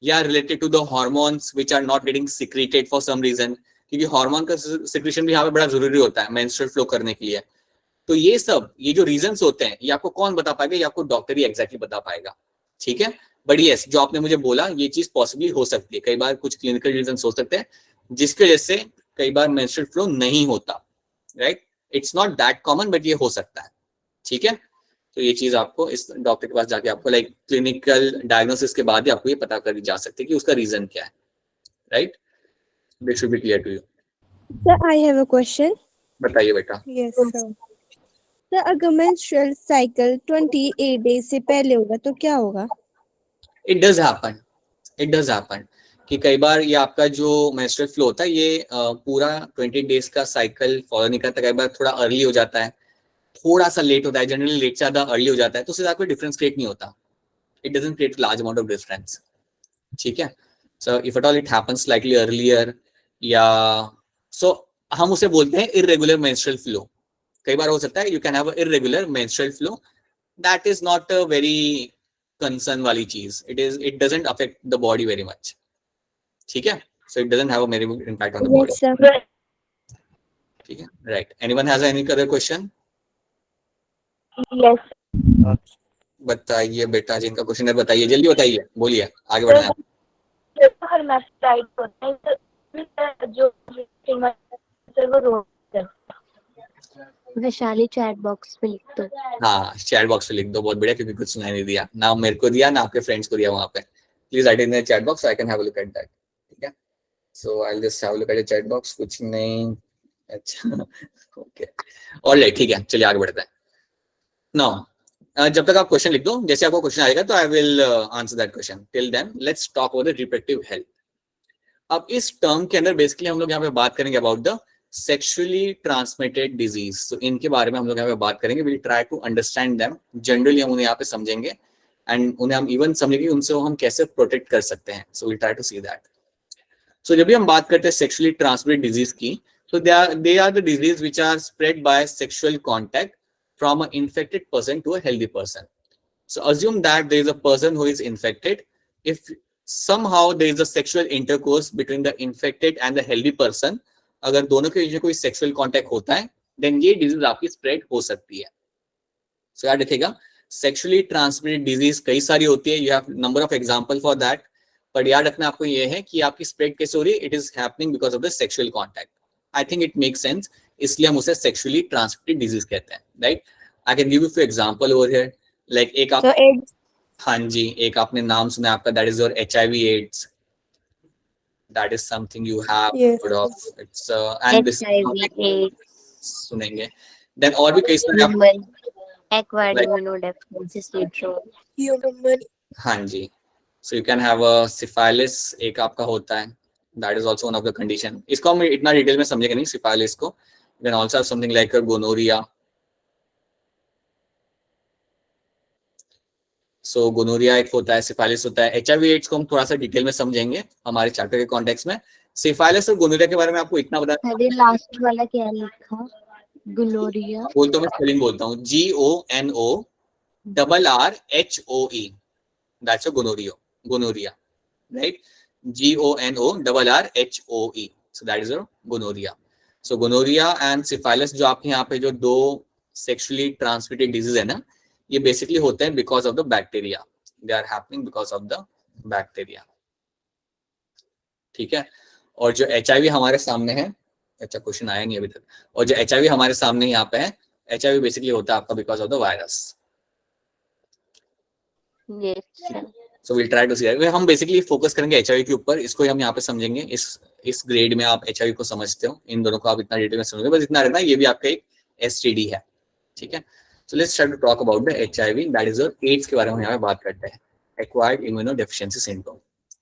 Speaker 1: या related to the hormones which are not getting secreted for some reason, क्योंकि hormone का secretion भी यहाँ पे बड़ा जरूरी होता है मेंस्ट्रुअल फ्लो करने के लिए। तो ये सब, ये जो रीजंस होते हैं, ये आपको कौन बता पाएगा? ये आपको डॉक्टर ही एग्जैक्टली बता पाएगा, ठीक है? बट यस, जो आपने मुझे बोला, ये चीज पॉसिबली हो सकती है। कई बार कुछ क्लिनिकल रीजंस हो सकते हैं जिसकी वजह से कई बार मेंस्ट्रुअल फ्लो नहीं होता, right? It's not that common, but ये हो सकता है, ठीक है? तो ये चीज आपको इस डॉक्टर के पास जाके आपको लाइक क्लिनिकल डायग्नोसिस के बाद ही आपको ये पता करी जा सकती है कि उसका रीजन क्या है, right? This should be clear to you.
Speaker 2: Sir, I have a question.
Speaker 1: बताइए बेटा।
Speaker 2: Yes, sir. Sir, अगर menstrual cycle 28 days से पहले होगा तो क्या होगा?
Speaker 1: इट डज हैपन कि कई बार ये आपका जो मेंस्ट्रुअल फ्लो होता है, ये पूरा 20 डेज का साइकिल फॉलो नहीं करता। कई बार थोड़ा अर्ली हो जाता है, थोड़ा सा लेट होता है, जनरली लेट से ज्यादा अर्ली हो जाता है, तो उससे ज्यादा कोई डिफरेंस क्रिएट नहीं होता। It doesn't create large amount of difference, ठीक है? So if at all it happens slightly earlier, या सो हम उसे बोलते हैं इररेगुलर मेंस्ट्रुअल फ्लो। कई बार हो सकता है you can have a irregular menstrual flow, that is not a very concern वाली चीज। It doesn't affect the body very much, ठीक है? So it doesn't have a very big impact on the body,
Speaker 2: Yes, sir.
Speaker 1: ठीक है? Right. Anyone has any other question?
Speaker 3: Yes
Speaker 1: बताइए बेटा, जिनका question है बताइए, जल्दी बताइए, बोलिए, आगे बढ़ना है।
Speaker 3: हर मैच टाइट होता है जो वो रोक वैशाली चैट बॉक्स में लिख दो।
Speaker 1: हाँ, चैट बॉक्स में लिख दो, बहुत बढ़िया, क्योंकि कुछ सुनाई नहीं दिया ना मेरे को दिया ना आपके फ्रेंड्स को दिया वहां पे। Please write in the chat box, I can have a look at that, ठीक है? So I will just have a look at the chat box. कुछ नहीं, अच्छा, ओके, ऑलराइट, ठीक है, चलिए आगे बढ़ते हैं। नाउ जब तक आप क्वेश्चन लिख दो, जैसे आपको क्वेश्चन आएगा तो I will answer that question. Till then let's talk about the reproductive health. अब इस टर्म के अंदर बेसिकली हम लोग यहाँ पे बात करेंगे about the sexually transmitted disease. तो इनके बारे में हम लोग यहाँ पे बात करेंगे। Will try to understand them, generally हम उन्हें यहाँ पे समझेंगे एंड उन्हें हम इवन समझेंगे उनसे हम कैसे प्रोटेक्ट कर सकते हैं। So will try to see that. So जब भी हम बात करते हैं सेक्सुअली ट्रांसमिटेड डिजीज की, so they are the disease which are spread by sexual contact from an infected person to a healthy person. So assume that there is a person who is infected. If somehow there is a sexual intercourse between the infected and the healthy person, अगर दोनों के बीच में कोई sexual contact होता है, then ये disease आपकी spread हो सकती है। सो याद रखिएगा, सेक्सुअली ट्रांसमिटेड डिजीज कई सारी होती है, you have number of example for that, पर याद रखना आपको ये है कि आपकी स्प्रेड कैसे हो रही है, it is happening because of the sexual contact. I think it make sense, इसलिए हम उसे सेक्सुअली ट्रांसमिटेड डिजीज कहते हैं, right? I can give you for example over here, like एक आप, हाँ जी, एक आपने नाम सुना आपका, that is your HIV AIDS, that is something you have heard of, it's and this सुनेंगे। देन और भी कई सारे आप,
Speaker 3: एक्वायर्ड इम्यूनोडेफिशिएंसी सिंड्रोम,
Speaker 2: Human.
Speaker 1: हाँ जी, so you can have a syphilis, एक आपका होता है, that is also one of the condition. इसको हम इतना डिटेल में समझेंगे नहीं सिफाइलिस को. You can also have something like gonorrhoea. So gonorrhoea एक होता है, सिफाइलिस होता है. HIV एड्स को हम थोड़ा सा डिटेल में समझेंगे हमारे चैप्टर के कॉन्टेक्स्ट में. सिफाइलिस और गोनोरिया के बारे में आपको इतना बता,
Speaker 3: अरे लास्ट वाला क्या लिखा? ग्लोरिया.
Speaker 1: बोल तो मैं स्पेलिंग बोलता हूँ, GONORRHOE, that's a gonorrhoea, right? GONORRHOE, so that is a gonorrhoea. So gonorrhoea and syphilis जो आपके यहाँ पे जो दो सेक्सुअली ट्रांसमिटेड डिजीज है ना, ये बेसिकली होते हैं because of the bacteria. They are happening because of the bacteria. ठीक है. और जो HIV हमारे सामने है, अच्छा क्वेश्चन आया नहीं अभी तक. और जो HIV हमारे सामने यहाँ पे है, HIV बेसिकली होता है आपका because of the virus.
Speaker 3: Yes.
Speaker 1: So will try to see. हम बेसिकली फोकस करेंगे HIV के ऊपर, इसको हम यहाँ पे समझेंगे. इस ग्रेड में आप HIV को समझते हो, इन दोनों को आप इतना डिटेल में समझोगे, बस इतना रहना, ये भी आपका एक STD है. ठीक है. So let's try to talk about the HIV, that is AIDS के बारे में यहाँ पे बात करते हैं, एक्वायर्ड इम्यूनोडेफिशिएंसी सिंड्रोम.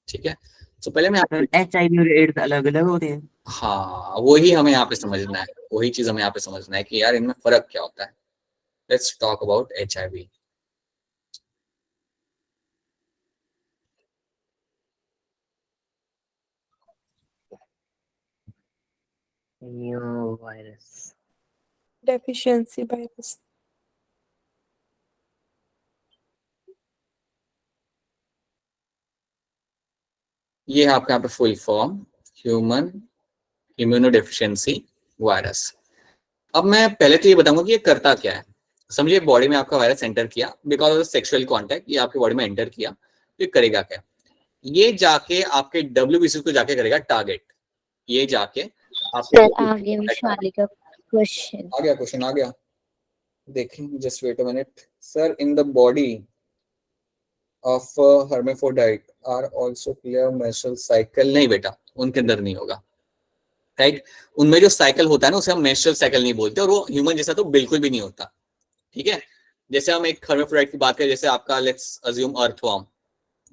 Speaker 1: ठीक है. सो पहले मैं
Speaker 4: HIV और एड्स अलग अलग होते हैं?
Speaker 1: हाँ, वही हमें यहाँ पे समझना है, वही चीज हमें यहाँ पे समझना है कि यार इनमें फर्क क्या होता है. Let's talk about HIV.
Speaker 4: Virus.
Speaker 2: Deficiency virus.
Speaker 1: ये है आपका यहाँ पे full form, human immunodeficiency virus. अब मैं पहले तो ये बताऊंगा कि ये करता क्या है. समझिए, बॉडी में आपका वायरस एंटर किया because of the sexual contact, ये आपके बॉडी में एंटर किया, तो ये करेगा क्या? ये जाके आपके WBC को जाके करेगा टारगेट. ये जाके
Speaker 3: सर आगे विशाली का क्वेश्चन
Speaker 1: आ गया, क्वेश्चन आ गया. देखें, just wait a minute. Sir, in the body of hermaphrodite are also clear menstrual cycle. नहीं बेटा, उनके अंदर नहीं होगा, राइट? उनमें जो साइकिल होता है ना, उसे हम मेंस्ट्रुअल साइकिल नहीं बोलते, और वो ह्यूमन जैसा तो बिल्कुल भी नहीं होता. ठीक है. जैसे हम एक hermaphrodite की बात करें, जैसे आपका let's assume earthworm,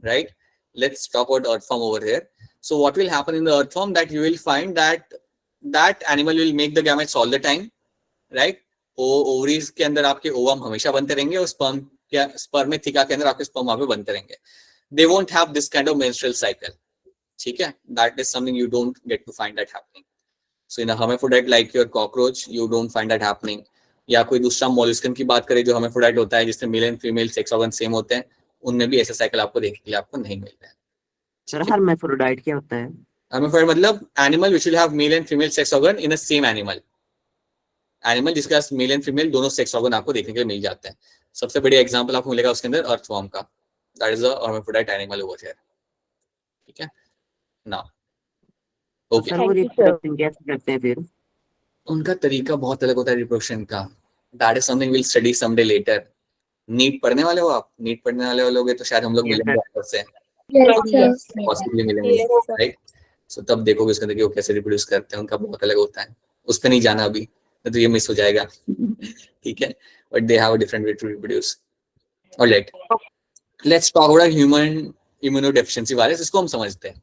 Speaker 1: right? Let's talk about earthworm over here. So what will happen in the earthworm, that you will find that animal will make the gametes all the time, right? Ovaries के अंदर आपके ovum हमेशा बनते रहेंगे, और sperm थिका के अंदर आपके स्पर्म वहां पे बनते रहेंगे. They won't have this kind of menstrual cycle. ठीक है. That is something you don't get to find that happening. So in a hermaphrodite like your cockroach, you don't find that happening. या कोई दूसरा molluscan की बात करें जो hermaphrodite होता है, जिसमें male and female sex organ same होते हैं, उनमें भी ऐसा साइकिल आपको देखने के लिए आपको नहीं मिलता है.
Speaker 4: सर hermaphrodite क्या होता है?
Speaker 1: hermaphrodite मतलब animal which will have male and female sex organ in a same animal. Animal जिसके पास मेल एंड फीमेल दोनों सेक्स ऑर्गन आपको देखने के लिए मिल जाते हैं. सबसे बढ़िया एग्जांपल आपको मिलेगा उसके अंदर अर्थवर्म का. That is a hermaphrodite animal over here. ठीक है. Now okay.
Speaker 4: सर वो रिप्रोडक्शन कैसे करते हैं फिर?
Speaker 1: उनका तरीका बहुत अलग होता है रिप्रोडक्शन का. That is something will study someday later. NEET पढ़ने वाले हो आप? नीट पढ़ने वाले लोगे तो शायद हम लोग मिलेंगे आपसे, पॉसिबली मिलेंगे, राइट? सो तब देखोगे उसके अंदर कि वो कैसे रिप्रोड्यूस करते हैं. उनका बहुत अलग होता है, उस पर नहीं जाना अभी, तो ये मिस हो जाएगा. ठीक है. But they have a different way to reproduce. Alright, let's talk about human immunodeficiency virus. इसको हम समझते हैं.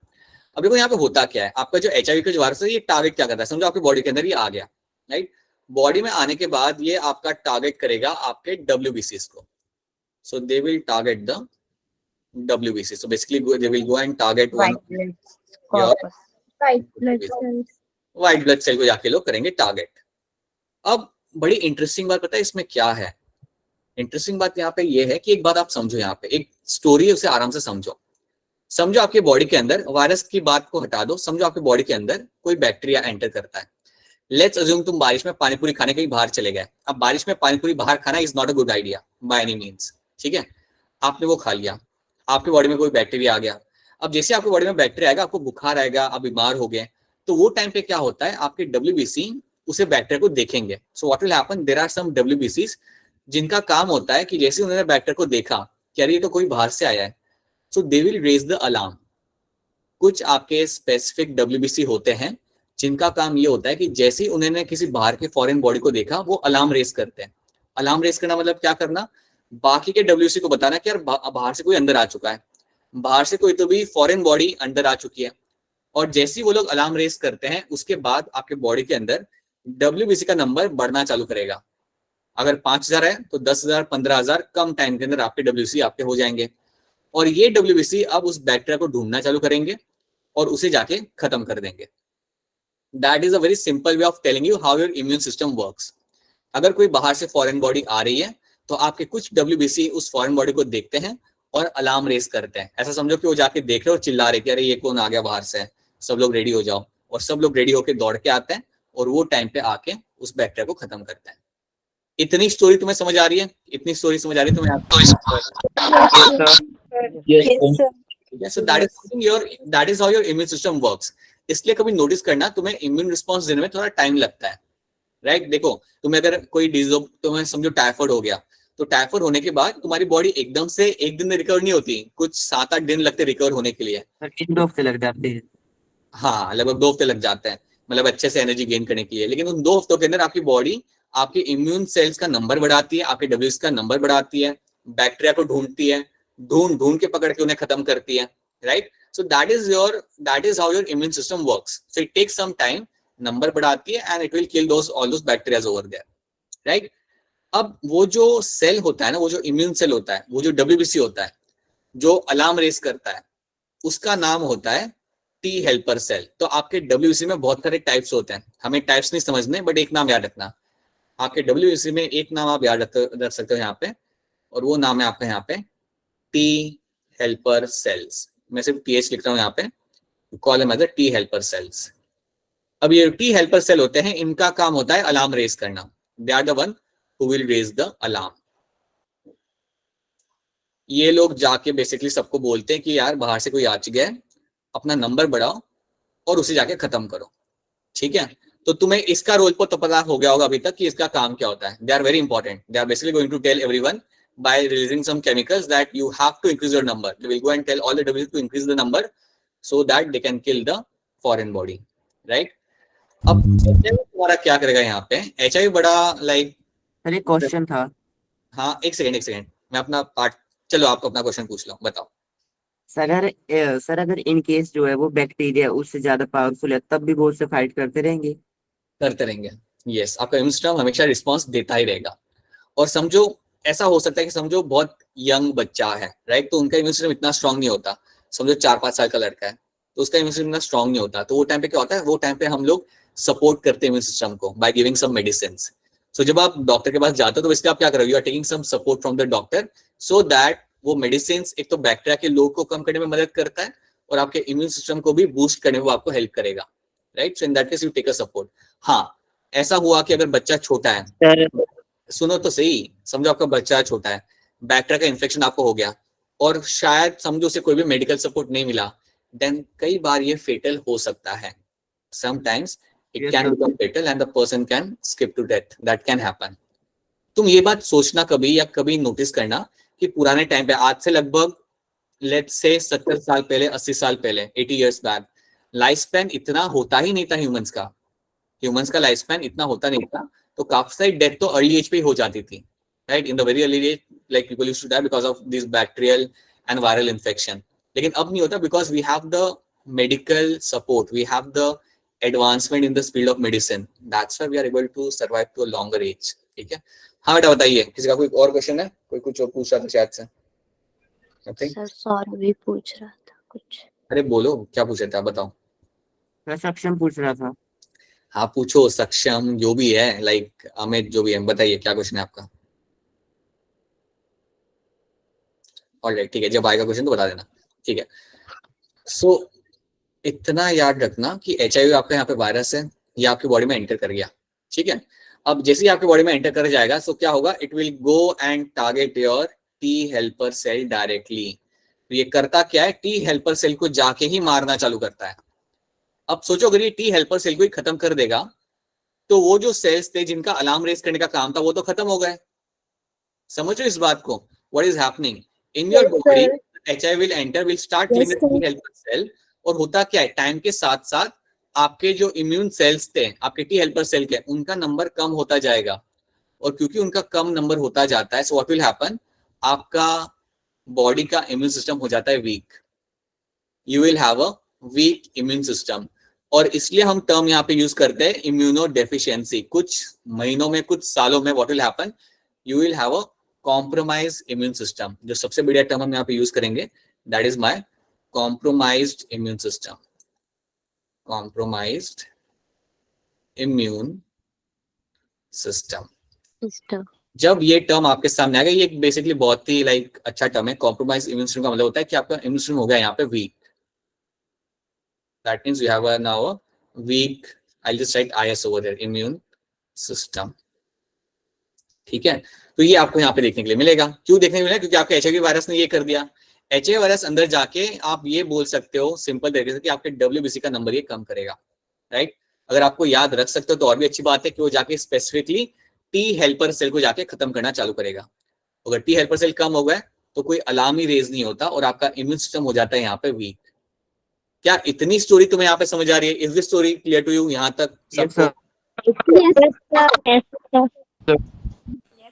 Speaker 1: अब देखो यहाँ पे होता क्या है. आपका जो HIV का जो वायरस है, ये टारगेट क्या करता है? समझो आपके बॉडी के अंदर ये आ गया, राइट? बॉडी में आने के बाद ये आपका टारगेट करेगा आपके WBCs को. So they will target the WBC. So basically they will go and target one your white blood cell को जाके लोग करेंगे टारगेट. अब बड़ी इंटरेस्टिंग बात पता है इसमें क्या है? इंटरेस्टिंग बात यहाँ पे ये है कि एक बात आप समझो, यहाँ पे एक स्टोरी है, उसे आराम से समझो. समझो आपके बॉडी के अंदर, वायरस की बात को हटा दो, समझो आपके बॉडी के अंदर कोई बैक्टीरिया एंटर करता है. लेट्स अज्यूम तुम बारिश में पानीपुरी खाने कहीं बाहर चले गए. अब बारिश में पानीपुरी बाहर खाना is not a good idea by any means. ठीक है. आपने वो खा लिया, आपके बॉडी में कोई बैक्टीरिया आ गया. अब जैसे आपके बॉडी में बैक्टीरिया आएगा, आपको बुखार आएगा, आप बीमार हो गए, तो वो टाइम पे क्या होता है, आपके WBC उसे बैक्टीरिया को देखेंगे. So what will happen, there are some WBCs जिनका काम होता है कि जैसे उन्होंने बैक्टीरिया को देखा कि अरे ये तो कोई बाहर से आया है, so they will raise the alarm. कुछ आपके स्पेसिफिक WBC होते हैं जिनका काम ये होता है कि जैसे ही उन्होंने किसी बाहर के फॉरेन बॉडी को देखा, वो अलार्म रेज करते हैं. अलार्म रेज करना मतलब क्या करना, बाकी के WBC को बताना कि यार बाहर से कोई अंदर आ चुका है. बाहर से कोई तो भी फॉरेन बॉडी अंदर आ चुकी है, और जैसे ही वो लोग अलार्म रेस करते हैं उसके बाद आपके बॉडी के अंदर WBC का नंबर बढ़ना चालू करेगा। अगर 5,000 है तो 10,000, 15,000 कम टाइम के अंदर आपके WBC आपके हो जाएंगे, और ये WBC अब उस बैक्टीरिया को ढूंढना चालू करेंगे और उसे जाके खत्म कर देंगे। That is a very simple way of telling you how your immune system works. अगर कोई बाहर से फॉरेन बॉडी आ रही है तो आपके कुछ WBC उस फॉरेन बॉडी को देखते हैं और अलार्म रेस करते हैं। ऐसा समझो कि वो जाके देख रहे और चिल्ला रहे कि अरे ये कौन आ गया बाहर से, सब लोग रेडी हो जाओ, और सब लोग रेडी होकर दौड़ के आते हैं और वो टाइम पे आके उस बैक्टीरिया को खत्म करते हैं। इतनी स्टोरी तुम्हें समझ आ रही है? इतनी स्टोरी समझ आ रही है तुम्हें?
Speaker 2: Yes, sir.
Speaker 1: So that is how your immune system works. इसलिए कभी नोटिस करना तुम्हें इम्यून रिस्पॉन्स देने में थोड़ा टाइम लगता है, राइट? देखो तुम्हें अगर कोई डिजीज, तुम्हें समझो टाइफाइड हो गया, तो टाइफाइड होने के बाद तुम्हारी बॉडी एकदम से एक दिन में रिकवर नहीं होती, कुछ 7-8 दिन लगते रिकवर होने के लिए।
Speaker 4: सर 2 हफ्ते लग जाते हैं।
Speaker 1: हाँ, लगभग 2 हफ्ते लग जाते हैं, मतलब अच्छे से एनर्जी गेन करने के लिए। लेकिन उन 2 हफ्तों के अंदर आपकी बॉडी आपके इम्यून सेल्स का नंबर बढ़ाती है, आपके WBC का नंबर बढ़ाती है, बैक्टीरिया को ढूंढती है, ढूंढ के पकड़ के उन्हें खत्म करती है, right? So that is how your immune system works. So it takes some time, number बढ़ाती है and it will kill all those bacterias over there, right? अब वो जो सेल होता है ना, वो जो इम्यून सेल होता है, वो जो WBC होता है जो अलार्म रेस करता है, उसका नाम होता है T हेल्पर सेल। तो आपके WBC में बहुत सारे टाइप्स होते हैं, हमें टाइप्स नहीं समझने, बट एक नाम याद रखना। आपके WBC में एक नाम आप याद रख सकते हो यहाँ पे, और वो नाम है आपका यहाँ पे T हेल्पर सेल्स। मैं सिर्फ TH लिख रहा हूँ यहाँ पे, call him as the T helper cells. अब ये T हेल्पर सेल होते हैं, इनका काम होता है अलार्म रेस करना। They are the one who will raise the alarm. ये लोग जाके बेसिकली सबको बोलते हैं कि यार बाहर से कोई आ गया है, अपना नंबर बढ़ाओ और उसे जाके खत्म करो, ठीक है? तो तुम्हें इसका रोल तो पता हो गया होगा अभी तक कि इसका काम क्या होता है। They are very important. They are basically going to tell everyone by releasing some chemicals that you have to increase your number. They will go and tell all the WBC to increase the number so that they can kill the foreign body, right? अब तुम्हारा क्या करेगा यहाँ पे? HIV बड़ा like
Speaker 4: sir एक question था।
Speaker 1: हाँ, एक सेकंड मैं अपना पार्ट, चलो आप अपना क्वेश्चन पूछ लो, बताओ।
Speaker 4: सर अगर इन केस जो है वो बैक्टीरिया उससे ज्यादा पावरफुल है तब भी वो उससे फाइट करते रहेंगे?
Speaker 1: यस, आपका इम्यून सिस्टम हमेशा रिस्पॉन्स देता ही रहेगा। और समझो ऐसा हो सकता है कि समझो बहुत यंग बच्चा है, राइट? तो उनका इम्यून सिस्टम इतना स्ट्रांग नहीं होता। समझो 4-5 साल का लड़का है तो उसका इम्यून सिस्टम इतना स्ट्रांग नहीं होता, तो वो टाइम पे क्या होता है, वो टाइम पे हम लोग सपोर्ट करते हैं इम्यून सिस्टम को बाय गिविंग सम मेडिसिन। सो जब आप डॉक्टर के पास जाते हो तो इसलिए आप क्या करोगे, you are taking some support from the doctor so that वो मेडिसिन एक तो बैक्टीरिया के लोड को कम करने में मदद करता है और आपके इम्यून सिस्टम को भी बूस्ट करने में वो आपको हेल्प करेगा, right? So in that case you take a support. हाँ, ऐसा हुआ कि अगर बच्चा छोटा है, सुनो तो सही, समझो आपका बच्चा छोटा है, बैक्टीरिया का इन्फेक्शन आपको हो गया और शायद समझो उसे कोई भी मेडिकल सपोर्ट नहीं मिला, देन कई बार ये फेटल हो सकता है। Sometimes it can become fatal and the person can skip to death, that can happen. तुम ये बात सोचना कभी या कभी नोटिस करना कि पुराने टाइम पे, आज से लगभग लेट्स से 70 साल पहले, 80 साल पहले, 80 इयर्स बैक, लाइफ स्पैन इतना होता ही नहीं था ह्यूमंस का लाइफ स्पैन इतना होता नहीं था। तो काफी सारी डेथ तो अर्ली एज पे ही हो जाती थी, right? In the very early age like people used to die because of this bacterial and viral infection. लेकिन अब नहीं होता because we have the medical support, we have the advancement in this field of medicine, that's why we are able to survive to a longer age, ठीक है? हाँ बेटा बताइए, किसी का कोई और क्वेश्चन है? कोई कुछ और पूछ रहा था शायद से?
Speaker 5: सर सौरभ भी पूछ रहा था कुछ।
Speaker 1: अरे बोलो, क्या पूछ रहे थे आप, बताओ।
Speaker 4: मैं सक्षम पूछ रहा था।
Speaker 1: हाँ पूछो, सक्षम जो भी है, लाइक अमित जो भी है, बताइए क्या क्वेश्चन है आपका। ऑलराइट, ठीक है, जब आएगा क्वेश्चन तो बता देना, ठीक है? सो इतना याद रखना कि HIV आपका यहाँ पे वायरस है, ये आपकी बॉडी में एंटर कर गया, ठीक है? अब जैसे ही आपकी बॉडी में एंटर कर जाएगा, सो क्या होगा, it will go and target your T helper cell directly. तो ये करता क्या है, T हेल्पर सेल को जाके ही मारना चालू करता है। अब सोचो अगर ये T हेल्पर सेल को ही खत्म कर देगा तो वो जो सेल्स थे जिनका अलार्म रेस करने का काम था वो तो खत्म हो गए। समझो इस बात को, what is happening in your body, HIV will enter, will start killing the T helper cell. और होता क्या है, टाइम के साथ साथ आपके जो इम्यून सेल्स थे, आपके T हेल्पर सेल के, उनका नंबर कम होता जाएगा। और क्योंकि उनका कम नंबर होता जाता है, सो व्हाट विल हैपन, आपका बॉडी का इम्यून सिस्टम हो जाता है weak, you will have a weak immune system. और इसलिए हम टर्म यहाँ पे यूज करते हैं इम्यूनो डेफिशिएंसी। कुछ महीनों में, कुछ सालों में what will happen, you will have a compromised immune system. जो सबसे बढ़िया टर्म हम यहाँ पे यूज करेंगे, that is my compromised immune system. Compromised immune system.
Speaker 5: System.
Speaker 1: जब ये टर्म आपके सामने आएगा, ये बेसिकली बहुत ही लाइक अच्छा टर्म है। कॉम्प्रोमाइज इम्यून सिस्टम का मतलब होता है कि आपका इम्यून सिस्टम हो गया यहाँ पे weak. That means you have now a weak, I will just write IS over there, immune system. ठीक है, तो ये आपको यहाँ पे देखने के लिए मिलेगा। क्यों देखने को मिलेगा? क्योंकि आपके HIV वायरस ने ये कर दिया। HIV वायरस अंदर जाके आप ये बोल सकते हो सिंपल तरीके से कि आपके WBC का नंबर ये कम करेगा, राइट। अगर आपको याद रख सकते हो तो और भी अच्छी बात है कि वो जाके स्पेसिफिकली T हेल्पर सेल को जाके खत्म करना चालू करेगा। अगर T हेल्पर सेल कम हो गए तो कोई अलार्म ही रेज नहीं होता और आपका इम्यून सिस्टम हो जाता है यहाँ पे वीक। क्या इतनी स्टोरी तुम्हें यहाँ पे समझ आ रही है? Is this story clear to you यहाँ तक सबको?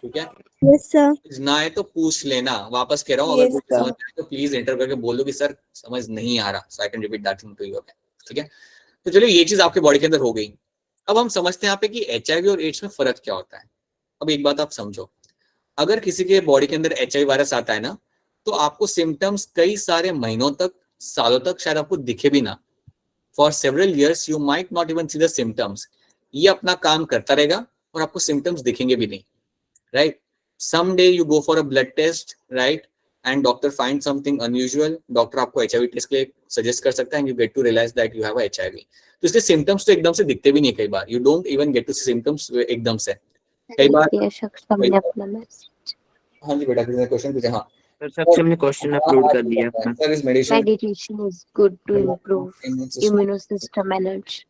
Speaker 1: ठीक है,
Speaker 2: यस सर।
Speaker 1: ना है तो पूछ लेना, वापस कह रहा हूँ। अगर कुछ समझ आए तो प्लीज एंटर करके बोल दो कि सर समझ नहीं आ रहा, so I can repeat that thing to you. ठीक है, तो चलिए ये चीज आपके बॉडी के अंदर हो गई। अब हम समझते हैं यहाँ पे कि HIV और एड्स में फर्क क्या होता है। अब एक बात आप समझो, अगर किसी के बॉडी के अंदर HIV वायरस आता है ना, तो आपको सिम्टम्स कई सारे महीनों तक, सालों तक शायद आपको दिखे भी ना। For several years you might not even see the symptoms. ये अपना काम करता रहेगा और आपको सिम्टम्स दिखेंगे भी नहीं, right. Someday you go for a blood test, right, and doctor finds something unusual, doctor आपको HIV टेस्ट के लिए सजेस्ट कर सकता है and you get to realize that you have a HIV। तो इसके सिम्टम्स तो एकदम से दिखते भी नहीं कई बार, you don't even get to see symptoms एकदम से। कई बार
Speaker 5: ये शख्स हमने अपना मैसेज।
Speaker 1: हाँ जी बेटा, किसी ने क्वेश्चन पूछा? हाँ
Speaker 4: सर सबसे हमने क्वेश्चन अपलोड कर दिया अपना।
Speaker 1: Sir is meditation
Speaker 5: Meditation is good to improve immune system energy.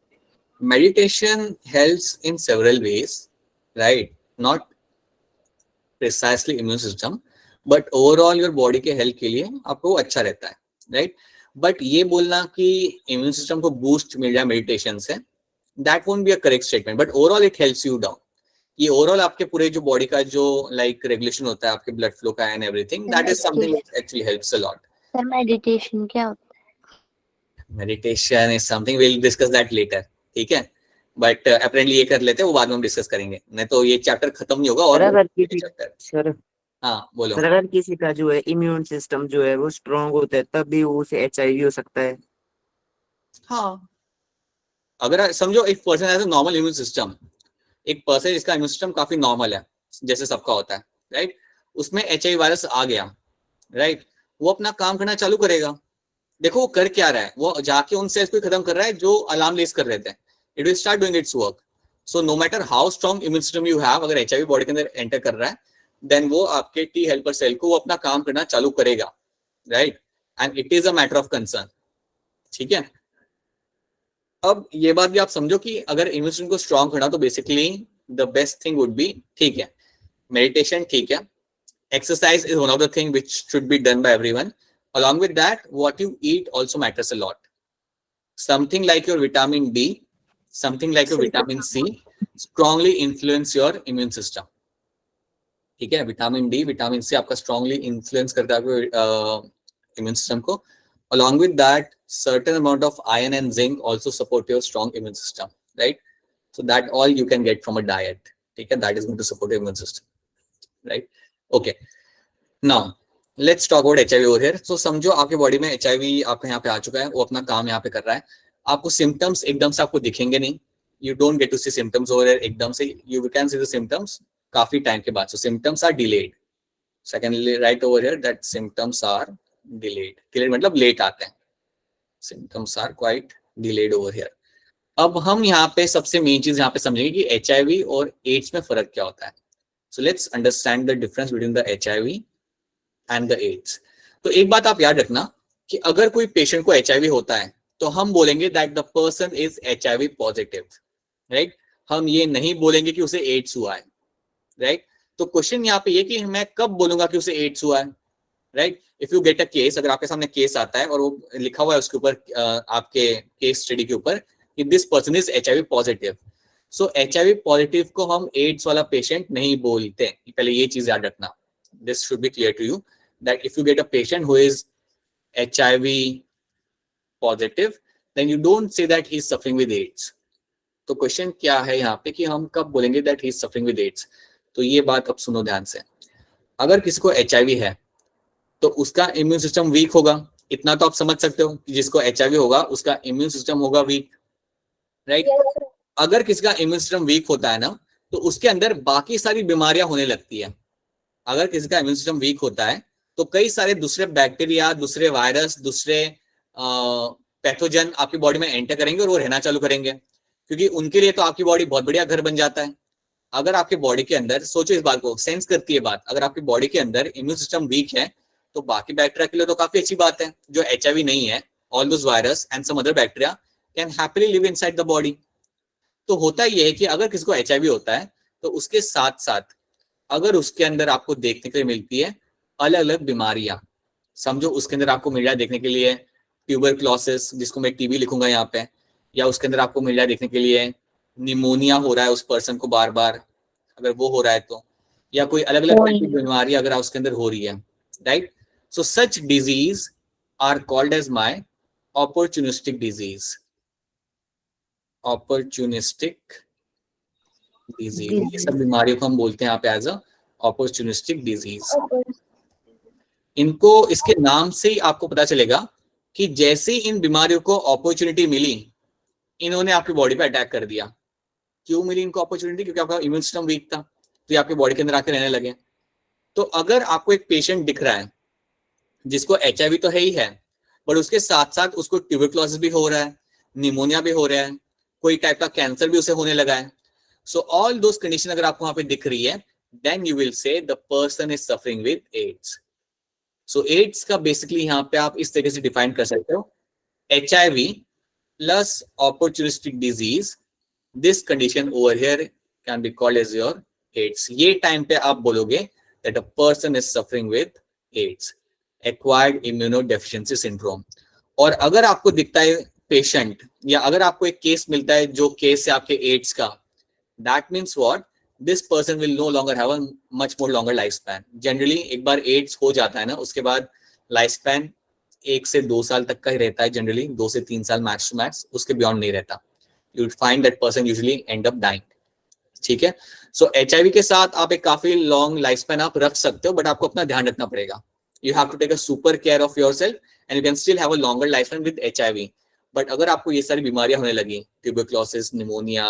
Speaker 1: meditation helps in several ways, right, not precisely immune system, but overall your body के हेल्थ के लिए आपको अच्छा रहता है, राइट। बट ये बोलना कि इम्यून सिस्टम को बूस्ट मिल जाए मेडिटेशन से, that won't be a correct statement, but overall it helps you down. ये ओवरऑल आपके पूरे जो बॉडी का जो लाइक रेगुलेशन होता है आपके ब्लड फ्लो का and everything, that is something which actually helps a lot.
Speaker 5: Sir meditation क्या होता है?
Speaker 1: Meditation is something we will discuss that later, ठीक है। बट अपेरेंटली ये कर लेते हैं, वो बाद में हम डिस्कस करेंगे, नहीं तो ये चैप्टर खत्म नहीं होगा। और
Speaker 4: अगर किसी
Speaker 1: चैप्टर,
Speaker 4: सर
Speaker 1: हाँ बोलो।
Speaker 4: सर अगर किसी का जो है इम्यून सिस्टम जो है वो स्ट्रांग होता है तब भी उसे HIV हो सकता है।
Speaker 1: हाँ, अगर समझो एक person has a normal immune system, एक पर्सन जिसका इम्यून सिस्टम काफी नॉर्मल है जैसे सबका होता है, राइट, उसमें HIV वायरस आ गया, राइट, वो अपना काम करना चालू करेगा। देखो वो कर क्या रहा है, वो जाके उन सेल्स को खत्म कर रहा है जो अलार्म रेज कर रहे थे। It will start doing its work. So no matter how strong immune system you have, अगर HIV बॉडी के अंदर एंटर कर रहा है, देन वो आपके T हेल्पर सेल को वो अपना काम करना चालू करेगा, right, and it is a matter of concern. ठीक है, अब ये बात भी आप समझो कि अगर इम्यून सिस्टम को स्ट्रॉन्ग करना तो basically the best thing would be, ठीक है, मेडिटेशन, ठीक है, exercise is one of the thing which should be done by everyone. Along with that, what you eat also matters a lot. Something like your vitamin D, something like your vitamin C strongly influence your immune system. ठीक है, vitamin D, vitamin C आपका strongly influence करता है immune system को। Along with that, certain amount of iron and zinc also support your strong immune system, right? So that all you can get from a diet. ठीक है, that is going to support your immune system, right? Okay. Now let's talk about HIV over here. So समझो आपके body में HIV आपके यहाँ पे आ चुका है, वो अपना काम यहाँ पे कर रहा है। आपको सिम्टम्स एकदम से आपको दिखेंगे नहीं, you don't get to see symptoms over here एकदम से, you can see the symptoms काफी टाइम के बाद। So symptoms are delayed. Secondly, right over here that symptoms are delayed. Delayed मतलब लेट आते हैं। Symptoms are quite delayed over here. अब हम यहाँ पे सबसे मेन चीज यहाँ पे समझेंगे कि HIV और AIDS में फर्क क्या होता है। So let's understand the difference between the HIV and the AIDS. तो एक बात आप याद रखना कि अगर कोई पेशेंट को HIV होता है तो हम बोलेंगे that the person is HIV positive, right? हम ये नहीं बोलेंगे कि उसे AIDS हुआ है, right? तो क्वेश्चन यहाँ पे ये कि मैं कब बोलूंगा कि उसे AIDS हुआ है, right? If you get a case, अगर आपके सामने केस आता है और वो लिखा हुआ है उसके ऊपर आपके केस स्टडी के ऊपर कि this person is HIV positive, so HIV positive को हम एड्स वाला पेशेंट नहीं बोलते। पहले ये चीज याद रखना, this should be clear to you that if you get a patient who is HIV positive, then you don't say that he is suffering with AIDS. तो क्वेश्चन क्या है यहाँ पे कि हम कब बोलेंगे that he is suffering with AIDS? तो ये बात अब सुनो ध्यान से. अगर किसी को HIV है तो उसका इम्यून सिस्टम वीक होगा, इतना तो आप समझ सकते हो कि जिसको HIV होगा उसका इम्यून सिस्टम होगा वीक, राइट? अगर किसी का इम्यून सिस्टम वीक होता है ना तो उसके अंदर बाकी सारी बीमारियां होने लगती है. अगर किसी का इम्यून सिस्टम वीक होता है तो कई सारे दूसरे बैक्टीरिया, दूसरे वायरस, दूसरे पैथोजन आपकी बॉडी में एंटर करेंगे और वो रहना चालू करेंगे, क्योंकि उनके लिए तो आपकी बॉडी बहुत बढ़िया घर बन जाता है. अगर आपके बॉडी के अंदर, सोचो इस बात को, सेंस करती है बात, अगर आपकी बॉडी के अंदर इम्यून सिस्टम वीक है तो बाकी बैक्टीरिया के लिए तो काफी अच्छी बात है. जो HIV नहीं है, all those virus and some other bacteria can happily live inside the body. तो होता ये है कि अगर किसी को HIV होता है तो उसके साथ साथ अगर उसके अंदर आपको देखने के लिए मिलती है अलग अलग बीमारियां, समझो उसके अंदर आपको मिल रहा है देखने के लिए ट्यूबरक्लोसिस, जिसको मैं TB लिखूंगा यहाँ पे, या उसके अंदर आपको मिल रहा है देखने के लिए निमोनिया हो रहा है उस पर्सन को बार बार, अगर वो हो रहा है तो, या कोई अलग अलग बीमारी अगर उसके अंदर हो रही है, right? So such disease are called as my opportunistic disease. Opportunistic disease, ये सब बीमारियों को हम बोलते हैं यहाँ पे एज अ opportunistic disease. इनको, इसके नाम से ही आपको पता चलेगा कि जैसे ही इन बीमारियों को अपॉर्चुनिटी मिली, इन्होंने आपकी बॉडी पे अटैक कर दिया. क्यों मिली इनको अपॉर्चुनिटी? क्योंकि आपका इम्यून सिस्टम वीक था, तो ये आपकी बॉडी के अंदर आके रहने लगे. तो अगर आपको एक पेशेंट दिख रहा है जिसको HIV तो है ही है, बट उसके साथ साथ उसको ट्यूबरक्लोसिस भी हो रहा है, निमोनिया भी हो रहा है, कोई टाइप का कैंसर भी उसे होने लगा है, सो ऑल दोस कंडीशन अगर आपको वहां पे दिख रही है, then you will say the person is suffering with AIDS. So AIDS का बेसिकली यहाँ पे आप इस तरीके से डिफाइन कर सकते हो, HIV plus opportunistic disease, this condition over here can be called as your AIDS. ये टाइम पे आप बोलोगे that a person is suffering with AIDS, acquired immunodeficiency syndrome. और अगर आपको दिखता है पेशेंट, या अगर आपको एक केस मिलता है जो केस है आपके एड्स का, that means what? This person will no longer have a much more longer lifespan. Generally एक बार एड्स हो जाता है ना, उसके बाद लाइफ स्पैन 1 से 2 साल तक का ही रहता है, जनरली 2 से 3 साल मैक्स टू मैक्स, उसके बियॉन्ड नहीं रहता. You would find that person usually end up dying. ठीक है? सो HIV के साथ आप एक काफी लॉन्ग लाइफ स्पैन आप रख सकते हो, बट आपको अपना ध्यान रखना पड़ेगा. You have to take a super care of yourself and you can still have a longer lifespan with HIV. But अगर आपको ये सारी बीमारियां होने लगी, tuberculosis, pneumonia,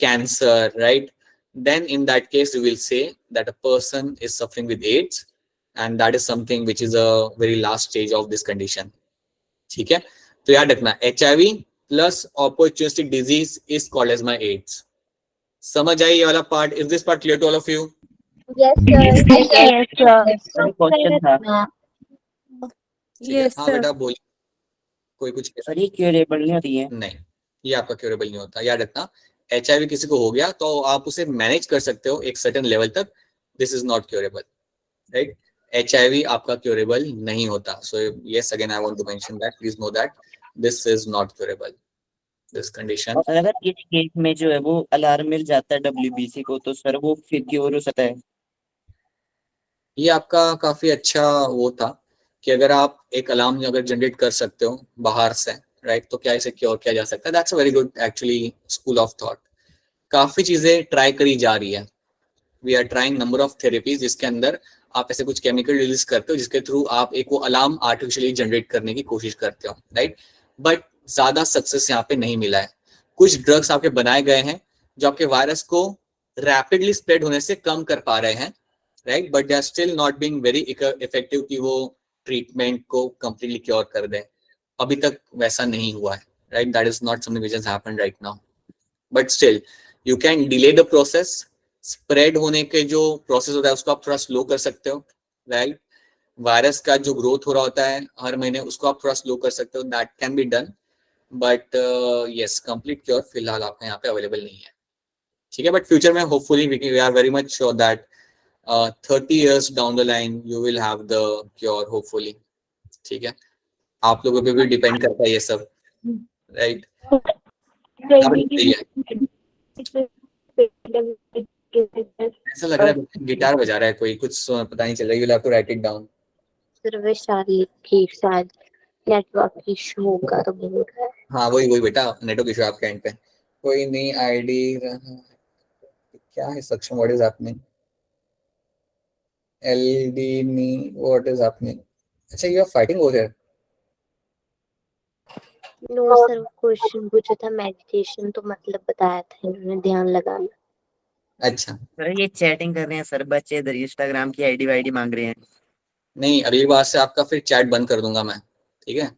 Speaker 1: cancer, right, then in that case you will say that a person is suffering with AIDS, and that is something which is a very last stage of this condition. ठीक है? तो याद रखना, HIV plus opportunistic disease is called as my AIDS. समझ आई ये वाला part? Is this part clear to all of you?
Speaker 3: Yes, sir.
Speaker 5: Yes, sir.
Speaker 4: Question था
Speaker 1: ठीक है?
Speaker 2: Yes,
Speaker 1: हाँ
Speaker 2: sir.
Speaker 1: बेटा बोल, कोई कुछ
Speaker 4: सर, ये क्यूरेबल नहीं होती है?
Speaker 1: नहीं, ये आपका क्यूरेबल नहीं होता. याद रखना, HIV किसी को हो गया तो आप उसे मैनेज कर सकते हो एक सर्टेन लेवल तक. This is not curable, right? HIV आपका क्यूरेबल नहीं होता. So yes, again I want to mention that, please know that this is not curable, this condition.
Speaker 4: और अगर किसी केस में जो है वो अलार्म मिल जाता है WBC को, तो सर वो फिर क्योर हो सकता है?
Speaker 1: ये आपका काफी अच्छा वो था कि अगर आप एक अलार्म अगर जनरेट कर सकते हो बाहर से, राइट, तो क्या इसे क्योर किया जा सकता है? That's a very good actually school of thought. काफी चीजें ट्राई करी जा रही है. We are trying number of therapies जिसके अंदर आप ऐसे कुछ केमिकल रिलीज करते हो जिसके थ्रू आप एक वो अलार्म आर्टिफिशियली जनरेट करने की कोशिश करते हो, राइट? बट ज्यादा सक्सेस यहाँ पे नहीं मिला है. कुछ ड्रग्स आपके बनाए गए हैं जो आपके वायरस को रैपिडली स्प्रेड होने से कम कर पा रहे हैं, right, but they are still not being very effective कि वो ट्रीटमेंट को कंप्लीटली क्योर कर दें. अभी तक वैसा नहीं हुआ है, right? That is not something which has happened right now, but still you can delay the process. Spread होने के जो प्रोसेस होता है उसको आप थोड़ा स्लो कर सकते हो, राइट? वायरस का जो ग्रोथ हो रहा होता है हर महीने, उसको आप थोड़ा स्लो कर सकते हो. That can be done, but yes, complete cure फिलहाल आपके यहाँ पे अवेलेबल नहीं है. ठीक है? बट फ्यूचर में hopefully we are very much sure that 30 years down the line you will have the cure hopefully. ठीक है? आप लोगों पे भी डिपेंड करता है ये सब, राइट? ऐसा लग रहा है गिटार बजा रहा है कोई, कुछ पता नहीं चल रहा है, you have to write it down.
Speaker 5: Sir Vaishali की शायद नेटवर्क इशू होगा तो बोल रहा है।
Speaker 1: हाँ वही बेटा, नेटवर्क इशू आपके एंड पे। कोई नहीं आईडी क्या है सक्षम, व्हाट इज हैपनिंग, एलडी नी व्हाट इज हैपनिंग। अच्छा you are fighting over here.
Speaker 5: No sir, question पूछा था मेडिटेशन, तो मतलब बताया था इन्होंने ध्यान लगाना।
Speaker 1: अच्छा
Speaker 4: सर ये चैटिंग कर रहे हैं सर बच्चे, इधर इंस्टाग्राम की आईडी वाईडी मांग रहे हैं।
Speaker 1: नहीं, अगली बार से आपका फिर चैट बंद कर दूंगा मैं, ठीक है,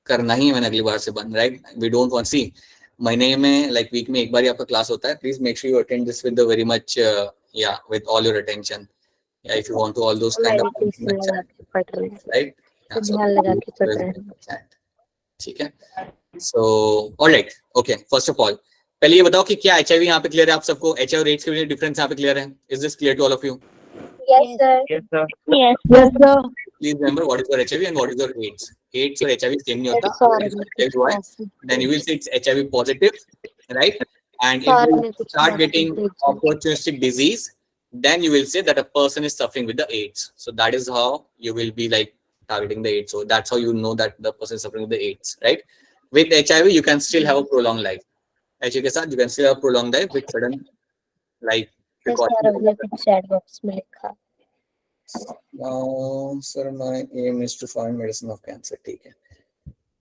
Speaker 1: करना ही है मैंने अगली बार से बंद, राइट। वी डोंट वांट सी महीने में लाइक वीक में एक बार ही आपका क्लास होता है, please make sure you attend this with the very much या विद ऑल योर अटेंशन, या if you want to all those kind of
Speaker 5: meditation लगा के पढ़ रहे हैं,
Speaker 1: राइट,
Speaker 5: ध्यान लगा के पढ़ रहे हैं।
Speaker 1: ठीक है। So alright, okay, first of all पहले ये बताओ कि क्या एचआईवी यहाँ पे क्लियर है आप सबको, एचआईवी रेट्स के बीच डिफरेंस यहाँ पे क्लियर है, is this clear to all of you?
Speaker 3: Yes, sir.
Speaker 4: Yes sir.
Speaker 3: Yes.
Speaker 2: Yes, sir.
Speaker 1: Please remember what is your HIV and what is your AIDS. AIDS और HIV same नहीं होता.
Speaker 5: Sorry
Speaker 1: HIV हुआ है, then you will say it's HIV positive, right? And if
Speaker 5: sorry
Speaker 1: you
Speaker 5: मैं कुछ
Speaker 1: start getting opportunistic disease, then you will say that a person is suffering with the AIDS. So that is how you will be like targeting the AIDS. So that's how you know that the person is suffering with the AIDS, right? With HIV, you can still have a prolonged life. HIV के साथ you can still have a prolonged life with certain like
Speaker 5: sir अपने कुछ chat box में लिखा।
Speaker 1: Now, sir, my aim is to find medicine of cancer. ठीक है,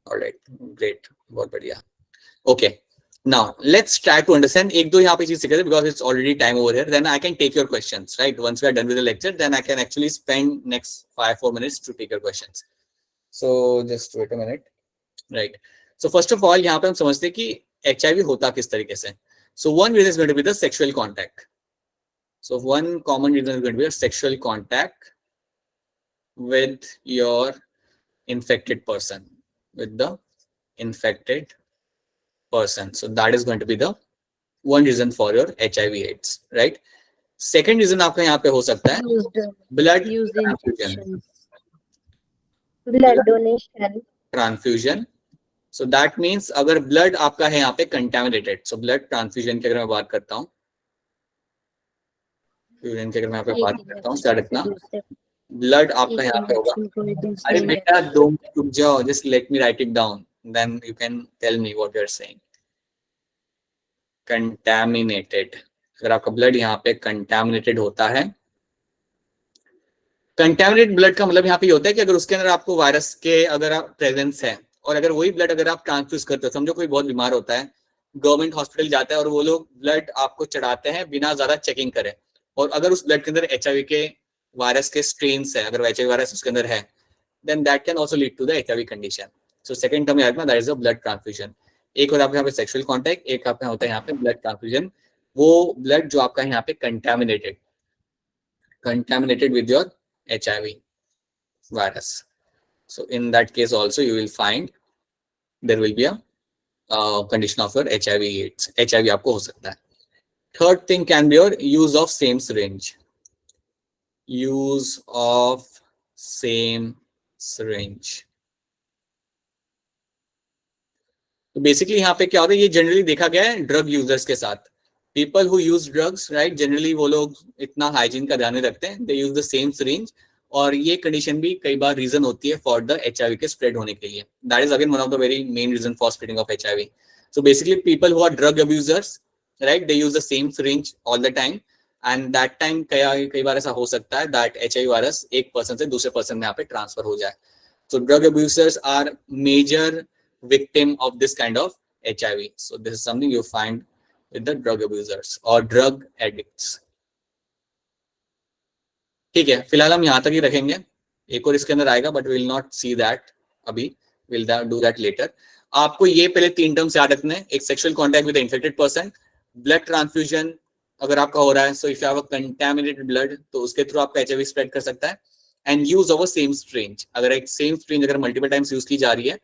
Speaker 1: all right, great, बहुत बढ़िया. Okay, now let's try to understand एक दो यहाँ पे चीज सीखे थे because it's already time over here. Then I can take your questions, right? Once we are done with the lecture, then I can actually spend next 5-4 minutes to take your questions. So just wait a minute, right? So first of all, यहाँ पे हम समझते हैं कि HIV होता किस तरीके से. So one reason is going to be the sexual contact. So one common reason is going to be a sexual contact with your infected person, with the infected person. So that is going to be the one reason for your HIV/AIDS, right? Second reason आपका यहाँ पे हो सकता है blood transfusion.
Speaker 3: Blood donation.
Speaker 1: Transfusion. So that means अगर blood आपका है यहाँ पे contaminated, so blood transfusion की अगर मैं बात करता हूँ, यूरिन की अगर मैं यहाँ पे बात करता हूँ, क्या रखना, ब्लड आपका यहाँ पे होगा. अरे बेटा 2 मिनट रुक जाओ, just let me write it down, then you can tell me what you are saying. Contaminated, अगर आपका ब्लड यहाँ पे कंटैमिनेटेड होता है, कंटैमिनेटेड ब्लड का मतलब यहाँ पे होता है कि अगर उसके अंदर आपको वायरस के अगर आप प्रेजेंस है, और अगर वही ब्लड अगर आप ट्रांसफ्यूज करते हो, समझो कोई बहुत बीमार होता है, गवर्नमेंट हॉस्पिटल जाता है और वो लोग ब्लड आपको चढ़ाते हैं बिना ज्यादा चेकिंग करे, और अगर उस ब्लड के अंदर एचआईवी के वायरस के स्ट्रेन्स है, अगर एचआईवी वायरस उसके अंदर है, then that can also lead to the HIV condition. So second term याद रखना, that is a blood transfusion. एक और आपके यहाँ पे सेक्सुअल कांटेक्ट, एक आपका होता है यहाँ पे ब्लड ट्रांसफ्यूजन. वो ब्लड जो आपका यहाँ पे contaminated with your HIV virus. So in that case also you will find there will be a condition of your HIV AIDS. HIV आपको हो सकता है. Third thing can be your use of same syringe. Use of same syringe. तो basically यहाँ पे क्या होता है, ये जनरली देखा गया है ड्रग यूजर्स के साथ. People who use drugs, right, generally वो लोग इतना हाइजीन का ध्यान नहीं रखते हैं, they use the same syringe. और ये कंडीशन भी कई बार रीजन होती है फॉर द एचआईवी के स्प्रेड होने के लिए. That is again one of the very main reason for spreading of HIV. So basically people who are drug abusers, right, they use the same syringe all the time, and that time कई बार ऐसा हो सकता है that HIV virus एक person से दूसरे person में यहाँ पे ट्रांसफर हो जाए. So drug abusers are major victim of this kind of HIV. So this is something you find with the drug abusers or drug addicts. ठीक है, फिलहाल हम यहाँ तक ही रखेंगे. एक और इसके अंदर आएगा but we will not see that अभी, we'll do that later. आपको ये पहले 3 टर्म्स याद रखने हैं. एक sexual contact with infected person, blood transfusion अगर आपका हो रहा है, so if you have a contaminated blood तो उसके थ्रू आपका एचआईवी स्प्रेड कर सकता है. And use of a same syringe, अगर एक सेम स्ट्रेंज अगर मल्टीपल टाइम्स यूज की जा रही है,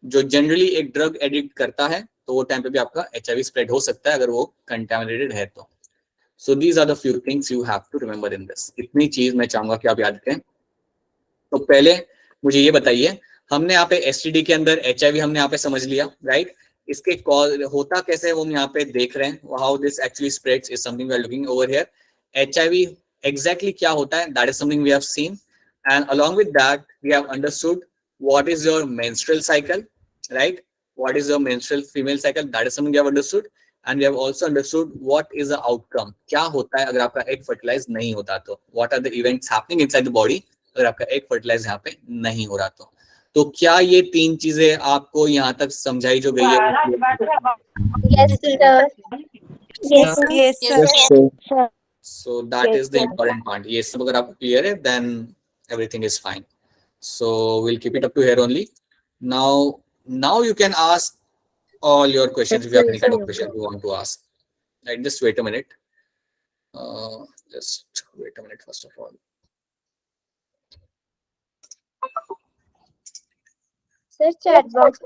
Speaker 1: जो जनरली एक ड्रग एडिक्ट करता है, तो वो टाइम पे भी आपका एचआईवी स्प्रेड हो सकता है अगर वो कंटैमिनेटेड है तो. So these are the few things you have to remember in this. इतनी चीज मैं चाहूंगा कि आप याद रखें. तो पहले मुझे ये बताइए, हमने यहाँ पे एसटीडी के अंदर एचआईवी हमने यहाँ पे समझ लिया, राइट. इसके कॉज होता कैसे है वो हम यहाँ पे देख रहे हैं. How this actually spreads is something we are looking over here. HIV exactly क्या होता है, that is something we have seen, and along with that we have understood what is your menstrual cycle, right? What is your menstrual female cycle, that is something we have understood, and we have also understood what is the outcome, क्या होता है अगर आपका egg fertilize नहीं होता तो, what are the events happening inside the body अगर आपका egg fertilize यहाँ पे नहीं हो रहा तो क्या ये तीन चीजें आपको यहाँ तक समझाई जो गई है?
Speaker 5: Yes, sir.
Speaker 2: Yes, sir.
Speaker 5: Yes,
Speaker 3: Sir.
Speaker 1: So that
Speaker 3: Yes,
Speaker 1: is the
Speaker 3: sir.
Speaker 1: important part. ये सब अगर आपको clear है, then everything is fine. So we'll keep it up to here only. Now you can ask all your questions if you have any kind of question you want to ask. Right, just wait a minute. Just wait a minute first of all.
Speaker 5: sir. Chat box.